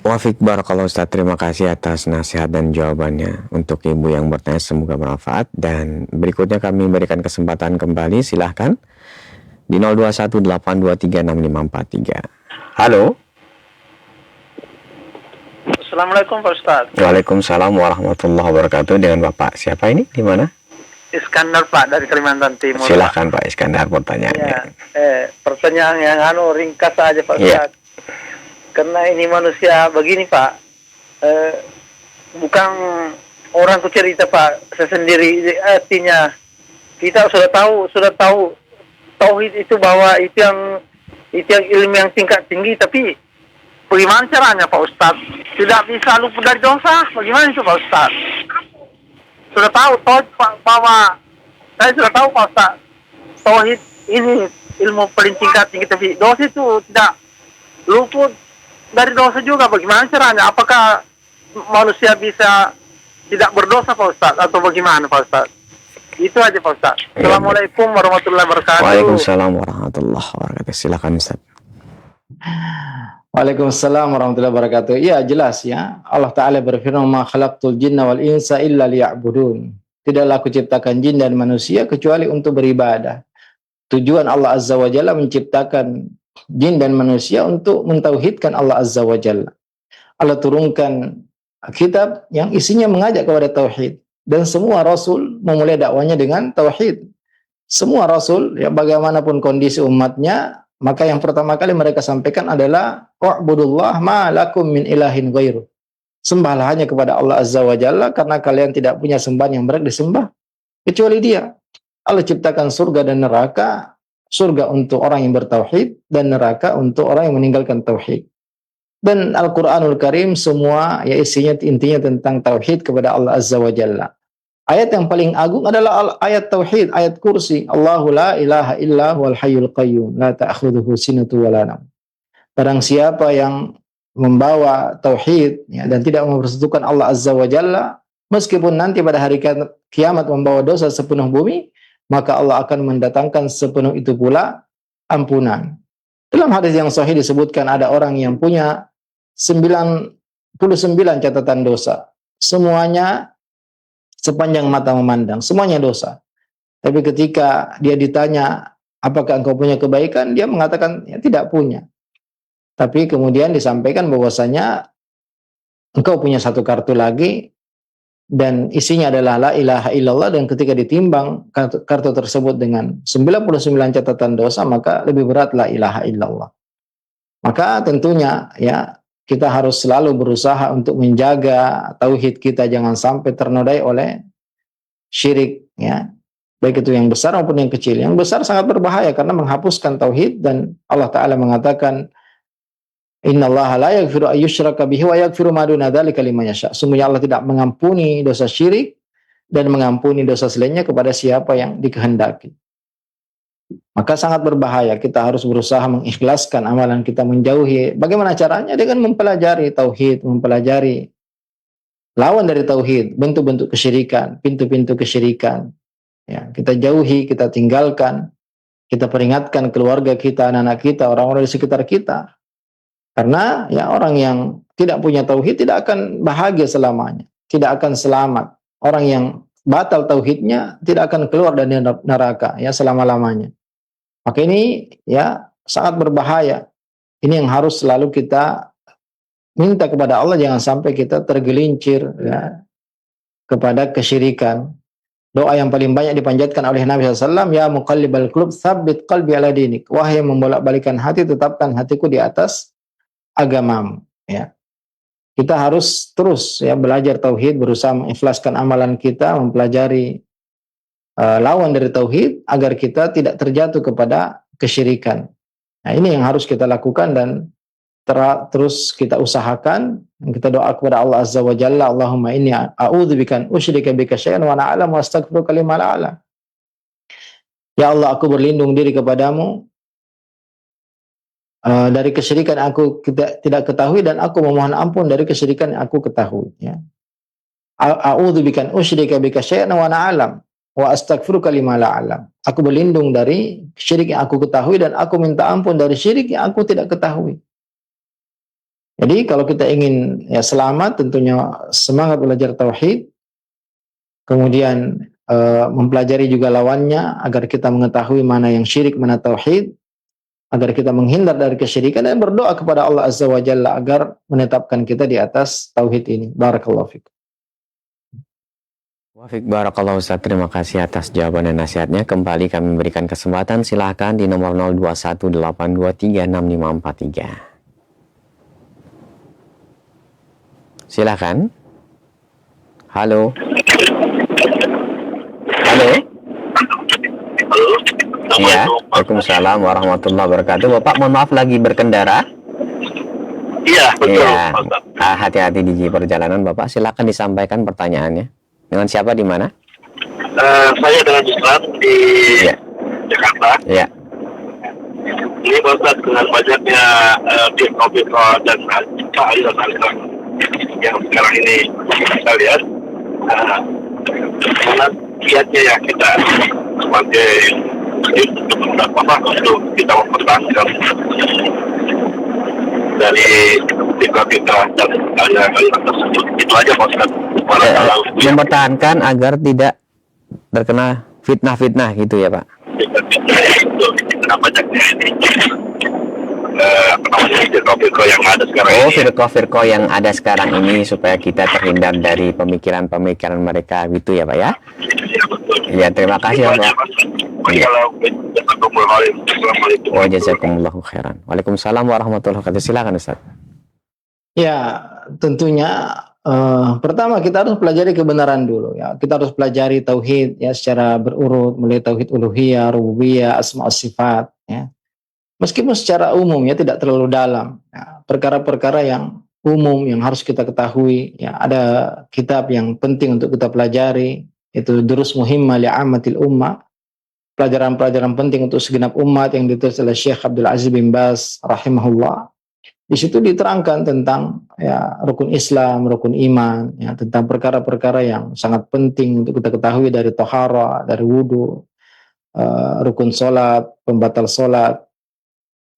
Wafik barakallahu Ustaz, terima kasih atas nasihat dan jawabannya. Untuk ibu yang bertanya semoga bermanfaat, dan berikutnya kami berikan kesempatan kembali, silahkan di 0218236543. Halo. Assalamualaikum Pak Ustaz. Waalaikumsalam warahmatullahi wabarakatuh. Dengan Bapak siapa ini? Di mana? Iskandar Pak dari Kalimantan Timur. Silahkan Pak Iskandar pertanyaannya. Ya, pertanyaan yang ringkas saja Pak Iya. Ustaz. Karena ini manusia begini Pak, bukan orang ku cerita Pak, saya sendiri artinya kita sudah tahu tauhid itu bahwa itu yang ilmu yang tingkat tinggi, tapi bagaimana caranya Pak Ustaz? Tidak bisa luput dari dosa, bagaimana itu Pak Ustaz? Sudah tahu bahwa saya sudah tahu Pak Ustaz, tauhid ini ilmu paling tingkat tinggi, tapi dosa itu tidak luput dari dosa juga. Bagaimana caranya? Apakah manusia bisa tidak berdosa Pak Ustaz atau bagaimana Pak Ustaz? Itu aja Pak Ustaz. Assalamualaikum warahmatullahi wabarakatuh. Waalaikumsalam warahmatullahi wabarakatuh. Silakan Ustaz. Waalaikumsalam warahmatullahi wabarakatuh. Ya, jelas ya. Allah Ta'ala berfirman, "Ma khalaqtul jinna wal insa illa liya'budun." Tidaklah aku ciptakan jin dan manusia kecuali untuk beribadah. Tujuan Allah Azza wa Jalla menciptakan jin dan manusia untuk mentauhidkan Allah Azza wa Jalla. Allah turunkan kitab yang isinya mengajak kepada tauhid. Dan semua rasul memulai dakwanya dengan tauhid. Semua rasul, ya bagaimanapun kondisi umatnya, maka yang pertama kali mereka sampaikan adalah wa'budullah ma lakum min ilahin ghairu. Sembahlah hanya kepada Allah Azza wa Jalla karena kalian tidak punya sembahan yang berhak disembah kecuali Dia. Allah ciptakan surga dan neraka, surga untuk orang yang bertauhid dan neraka untuk orang yang meninggalkan tauhid. Dan Al-Qur'anul Karim semua ya isinya intinya tentang tauhid kepada Allah Azza wa Jalla. Ayat yang paling agung adalah ayat tauhid, ayat kursi. Allahu la ilaha illa huwal hayyul qayyum, la ta'khudhuhu sinatu wa la naum. Barang siapa yang membawa tauhid ya, dan tidak mempersekutukan Allah Azza wa Jalla, meskipun nanti pada hari kiamat membawa dosa sepenuh bumi, maka Allah akan mendatangkan sepenuh itu pula ampunan. Dalam hadis yang sahih disebutkan ada orang yang punya 99 catatan dosa. Semuanya sepanjang mata memandang, semuanya dosa. Tapi ketika dia ditanya, apakah engkau punya kebaikan? Dia mengatakan, ya, tidak punya. Tapi kemudian disampaikan bahwasanya engkau punya satu kartu lagi, dan isinya adalah la ilaha illallah, dan ketika ditimbang kartu tersebut dengan 99 catatan dosa, maka lebih berat la ilaha illallah. Maka tentunya ya kita harus selalu berusaha untuk menjaga tauhid kita jangan sampai ternodai oleh syirik ya. Baik itu yang besar maupun yang kecil. Yang besar sangat berbahaya karena menghapuskan tauhid, dan Allah Ta'ala mengatakan innallaha la yaghfiru ayyushraka bihi wa yaghfiru ma duna dzalika liman yasha. Sungguhnya Allah tidak mengampuni dosa syirik dan mengampuni dosa selainnya kepada siapa yang dikehendaki. Maka sangat berbahaya, kita harus berusaha mengikhlaskan amalan kita, menjauhi. Bagaimana caranya? Dengan mempelajari tauhid, mempelajari lawan dari tauhid, bentuk-bentuk kesyirikan, pintu-pintu kesyirikan. Ya, kita jauhi, kita tinggalkan, kita peringatkan keluarga kita, anak-anak kita, orang-orang di sekitar kita. Karena ya orang yang tidak punya tauhid tidak akan bahagia selamanya, tidak akan selamat. Orang yang batal tauhidnya tidak akan keluar dari neraka ya selama-lamanya. Maka ini ya sangat berbahaya. Ini yang harus selalu kita minta kepada Allah, jangan sampai kita tergelincir ya kepada kesyirikan. Doa yang paling banyak dipanjatkan oleh Nabi SAW, ya muqallibal qulub tsabbit qalbi ala dinik. Wahai yang membolak-balikan hati, tetapkan hatiku di atas agamamu. Ya. Kita harus terus ya belajar tauhid, berusaha mengikhlaskan amalan kita, mempelajari lawan dari tauhid agar kita tidak terjatuh kepada kesyirikan. Nah, ini yang harus kita lakukan dan terus kita usahakan. Kita doa kepada Allah Azza wa Jalla, Allahumma inni a'udzubika an usyrika bika syai'an wa ana a'lamu wa astaghfiruka lima la a'lam. Ya Allah, aku berlindung diri kepadamu dari kesyirikan aku tidak ketahui, dan aku memohon ampun dari kesyirikan yang aku ketahui. Ya. A'udzubika an usyrika bika syai'an wa ana a'lam wa astaghfiruka lima la a'lam. Aku berlindung dari syirik yang aku ketahui dan aku minta ampun dari syirik yang aku tidak ketahui. Jadi kalau kita ingin ya selamat, tentunya semangat belajar tauhid, kemudian mempelajari juga lawannya agar kita mengetahui mana yang syirik, mana tauhid, agar kita menghindar dari kesyirikan, dan berdoa kepada Allah Azza wa Jalla agar menetapkan kita di atas tauhid ini. Barakallahu fikum. Wafik barakallahu Ustaz, terima kasih atas jawaban dan nasihatnya. Kembali kami berikan kesempatan, silahkan di nomor 0218236543. Silahkan. Halo. Halo. Iya, Waalaikumsalam warahmatullahi wabarakatuh. Bapak mohon maaf lagi berkendara. Iya, betul. Iya, hati-hati di perjalanan Bapak. Silakan disampaikan pertanyaannya. Dengan siapa di mana? Saya dengan Ustaz di Iya. Jakarta. Iya. Ini Pak Ustaz, dengan banyaknya Firqa dan aliran-aliran yang sekarang ini kita lihat, mana kiatnya ya kita sebagai untuk kita mempertahankan dari Firqa dan aliran tersebut. Itu aja Pak Ustaz. Mempertahankan agar tidak terkena fitnah-fitnah gitu ya Pak. Kenapa banyaknya ini Firqa yang ada sekarang ini. Firqa yang ada sekarang ini supaya kita terhindar dari pemikiran-pemikiran mereka gitu ya Pak ya. Ya, terima kasih ya Pak. Wa jazakumullahu khairan. Waalaikumsalam warahmatullahi wabarakatuh. Silakan Ustaz. Ya, tentunya pertama kita harus pelajari kebenaran dulu ya. Kita harus pelajari tauhid ya secara berurut, mulai tauhid uluhiyah, rububiyah, asma wa sifat ya. Meskipun secara umum ya tidak terlalu dalam. Ya, perkara-perkara yang umum yang harus kita ketahui ya. Ada kitab yang penting untuk kita pelajari, itu Durus Muhimmah li'ammatil ummah. Pelajaran-pelajaran penting untuk segenap umat yang ditulis oleh Syekh Abdul Aziz bin Baz rahimahullah. Di situ diterangkan tentang ya rukun Islam, rukun iman, ya tentang perkara-perkara yang sangat penting untuk kita ketahui dari tohara, dari wudu, rukun solat, pembatal solat,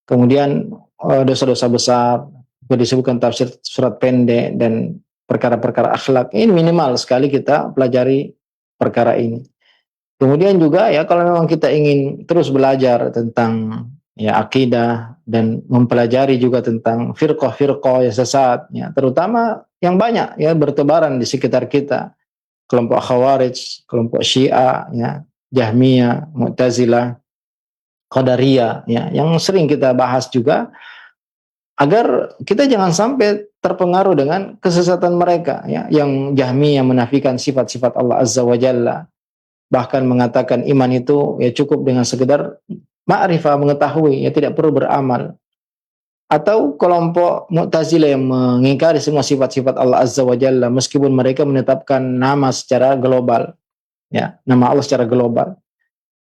kemudian dosa-dosa besar, disebutkan tafsir surat pendek dan perkara-perkara akhlak. Ini minimal sekali kita pelajari perkara ini. Kemudian juga ya kalau memang kita ingin terus belajar tentang ya akidah dan mempelajari juga tentang firqah-firqah yang sesat ya, terutama yang banyak ya bertebaran di sekitar kita, kelompok Khawarij, kelompok Syiah ya, Jahmiyah, Mu'tazilah, Qadariyah ya, yang sering kita bahas juga, agar kita jangan sampai terpengaruh dengan kesesatan mereka ya, yang Jahmiyah menafikan sifat-sifat Allah Azza wa Jalla, bahkan mengatakan iman itu ya cukup dengan sekedar ma'rifah, mengetahui, ya tidak perlu beramal. Atau kelompok Mu'tazilah yang mengingkari semua sifat-sifat Allah Azza wa Jalla meskipun mereka menetapkan nama secara global, ya, nama Allah secara global.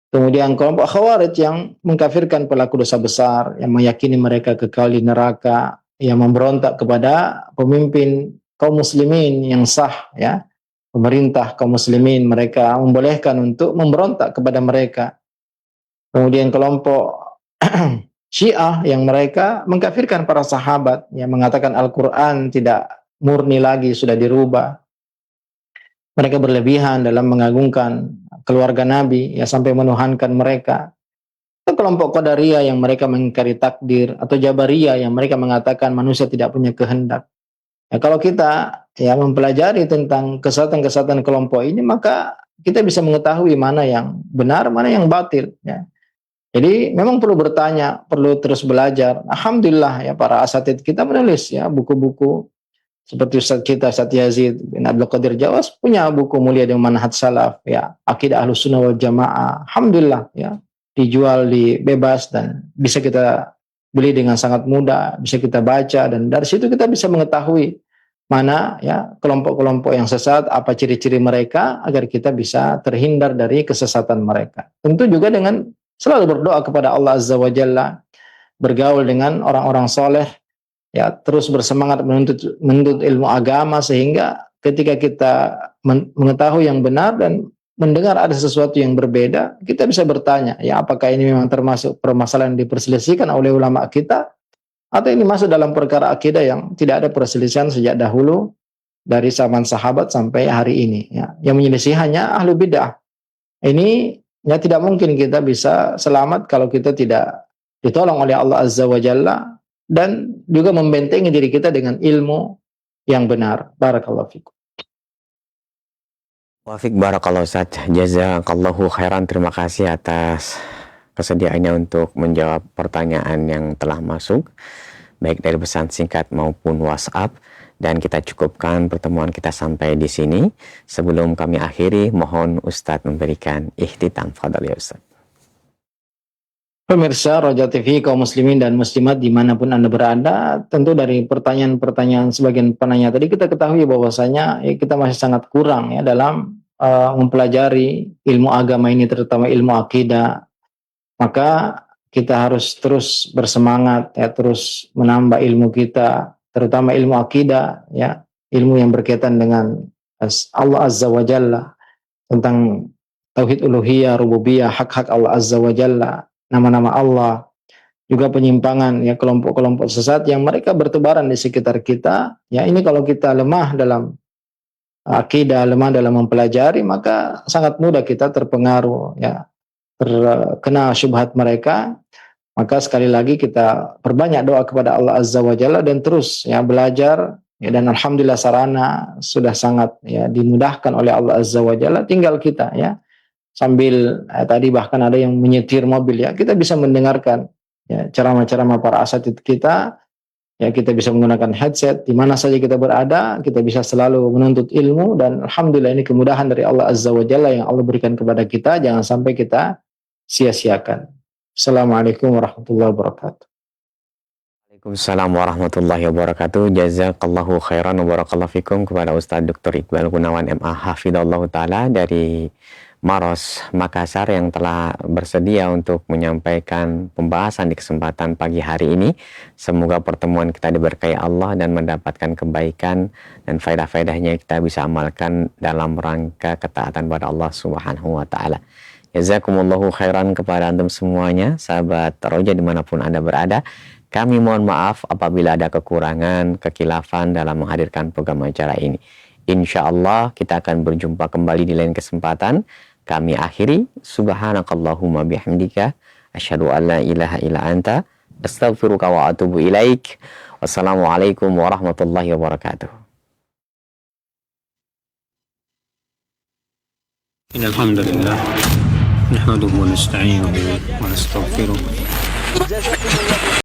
Kemudian kelompok Khawarij yang mengkafirkan pelaku dosa besar, yang meyakini mereka kekal di neraka, yang memberontak kepada pemimpin kaum muslimin yang sah, ya, pemerintah kaum muslimin, mereka membolehkan untuk memberontak kepada mereka. Kemudian kelompok Syiah yang mereka mengkafirkan para sahabat, yang mengatakan Al-Quran tidak murni lagi, sudah dirubah. Mereka berlebihan dalam mengagungkan keluarga Nabi, ya sampai menuhankan mereka. Atau kelompok Qadariyah yang mereka mengingkari takdir, atau Jabariyah yang mereka mengatakan manusia tidak punya kehendak. Ya, kalau kita ya mempelajari tentang kesesatan-kesesatan kelompok ini, maka kita bisa mengetahui mana yang benar, mana yang batil. Ya. Jadi memang perlu bertanya, perlu terus belajar. Alhamdulillah ya para asatid kita menulis ya buku-buku seperti Ustaz kita Ustaz Yazid bin Abdul Qadir Jawas punya buku Mulia dengan Manhaj Salaf ya, Akidah Ahlus Sunnah wal Jamaah. Alhamdulillah ya, dijual di bebas dan bisa kita beli dengan sangat mudah, bisa kita baca dan dari situ kita bisa mengetahui mana ya kelompok-kelompok yang sesat, apa ciri-ciri mereka agar kita bisa terhindar dari kesesatan mereka. Tentu juga dengan selalu berdoa kepada Allah Azza wa Jalla, bergaul dengan orang-orang soleh, ya terus bersemangat menuntut ilmu agama sehingga ketika kita mengetahui yang benar dan mendengar ada sesuatu yang berbeda, kita bisa bertanya, ya apakah ini memang termasuk permasalahan yang diperselisihkan oleh ulama kita, atau ini masuk dalam perkara akidah yang tidak ada perselisihan sejak dahulu dari zaman sahabat sampai hari ini. Ya, yang menyelisih hanya ahlu bid'ah. Ini ya tidak mungkin kita bisa selamat kalau kita tidak ditolong oleh Allah Azza wa Jalla dan juga membentengi diri kita dengan ilmu yang benar. Barakallahu fikum. Taufik barakallahu Ustaz, jazakallahu khairan, terima kasih atas kesediaannya untuk menjawab pertanyaan yang telah masuk baik dari pesan singkat maupun WhatsApp, dan kita cukupkan pertemuan kita sampai di sini. Sebelum kami akhiri, mohon Ustaz memberikan ikhtitam. Fadhal ya Ustaz. Pemirsa Roja TV, kaum muslimin dan muslimat dimanapun Anda berada, tentu dari pertanyaan-pertanyaan sebagian penanya tadi kita ketahui bahwasanya kita masih sangat kurang ya dalam mempelajari ilmu agama ini, terutama ilmu akidah. Maka kita harus terus bersemangat ya, terus menambah ilmu kita, terutama ilmu akidah ya, ilmu yang berkaitan dengan Allah Azza wa Jalla, tentang tauhid uluhiyah, rububiyah, hak-hak Allah Azza wa Jalla, nama-nama Allah, juga penyimpangan ya, kelompok-kelompok sesat yang mereka bertebaran di sekitar kita. Ya, ini kalau kita lemah dalam akidah, lemah dalam mempelajari, maka sangat mudah kita terpengaruh ya, terkena syubhat mereka. Maka sekali lagi kita perbanyak doa kepada Allah Azza wa Jalla dan terus ya belajar ya, dan alhamdulillah sarana sudah sangat ya dimudahkan oleh Allah Azza wa Jalla. Tinggal kita ya sambil tadi bahkan ada yang menyetir mobil ya, kita bisa mendengarkan ya ceramah-ceramah para asatidz kita ya, kita bisa menggunakan headset di mana saja kita berada, kita bisa selalu menuntut ilmu, dan alhamdulillah ini kemudahan dari Allah Azza wa Jalla yang Allah berikan kepada kita, jangan sampai kita sia-siakan. Assalamualaikum warahmatullahi wabarakatuh. Waalaikumsalam warahmatullahi wabarakatuh. Jazakallahu khairan wa barakallahu fikum kepada Ustaz Dr. Iqbal Gunawan MA Hafidhallahu Ta'ala dari Maros, Makassar, yang telah bersedia untuk menyampaikan pembahasan di kesempatan pagi hari ini. Semoga pertemuan kita diberkahi Allah dan mendapatkan kebaikan dan faedah-faedahnya kita bisa amalkan dalam rangka ketaatan pada Allah Subhanahu wa Ta'ala. Jazakumullahu khairan kepada antum semuanya, sahabat Roja dimanapun Anda berada. Kami mohon maaf apabila ada kekurangan, kekilafan dalam menghadirkan program acara ini. Insya Allah kita akan berjumpa kembali di lain kesempatan. Kami akhiri, subhanakallahumma bihamdika, asyhadu an la ilaha illa anta, astaghfiruka wa atubu ilaik. Wassalamualaikum warahmatullahi wabarakatuh. Alhamdulillah, nahmaduhu wa nasta'inuhu wa nastaghfiruh.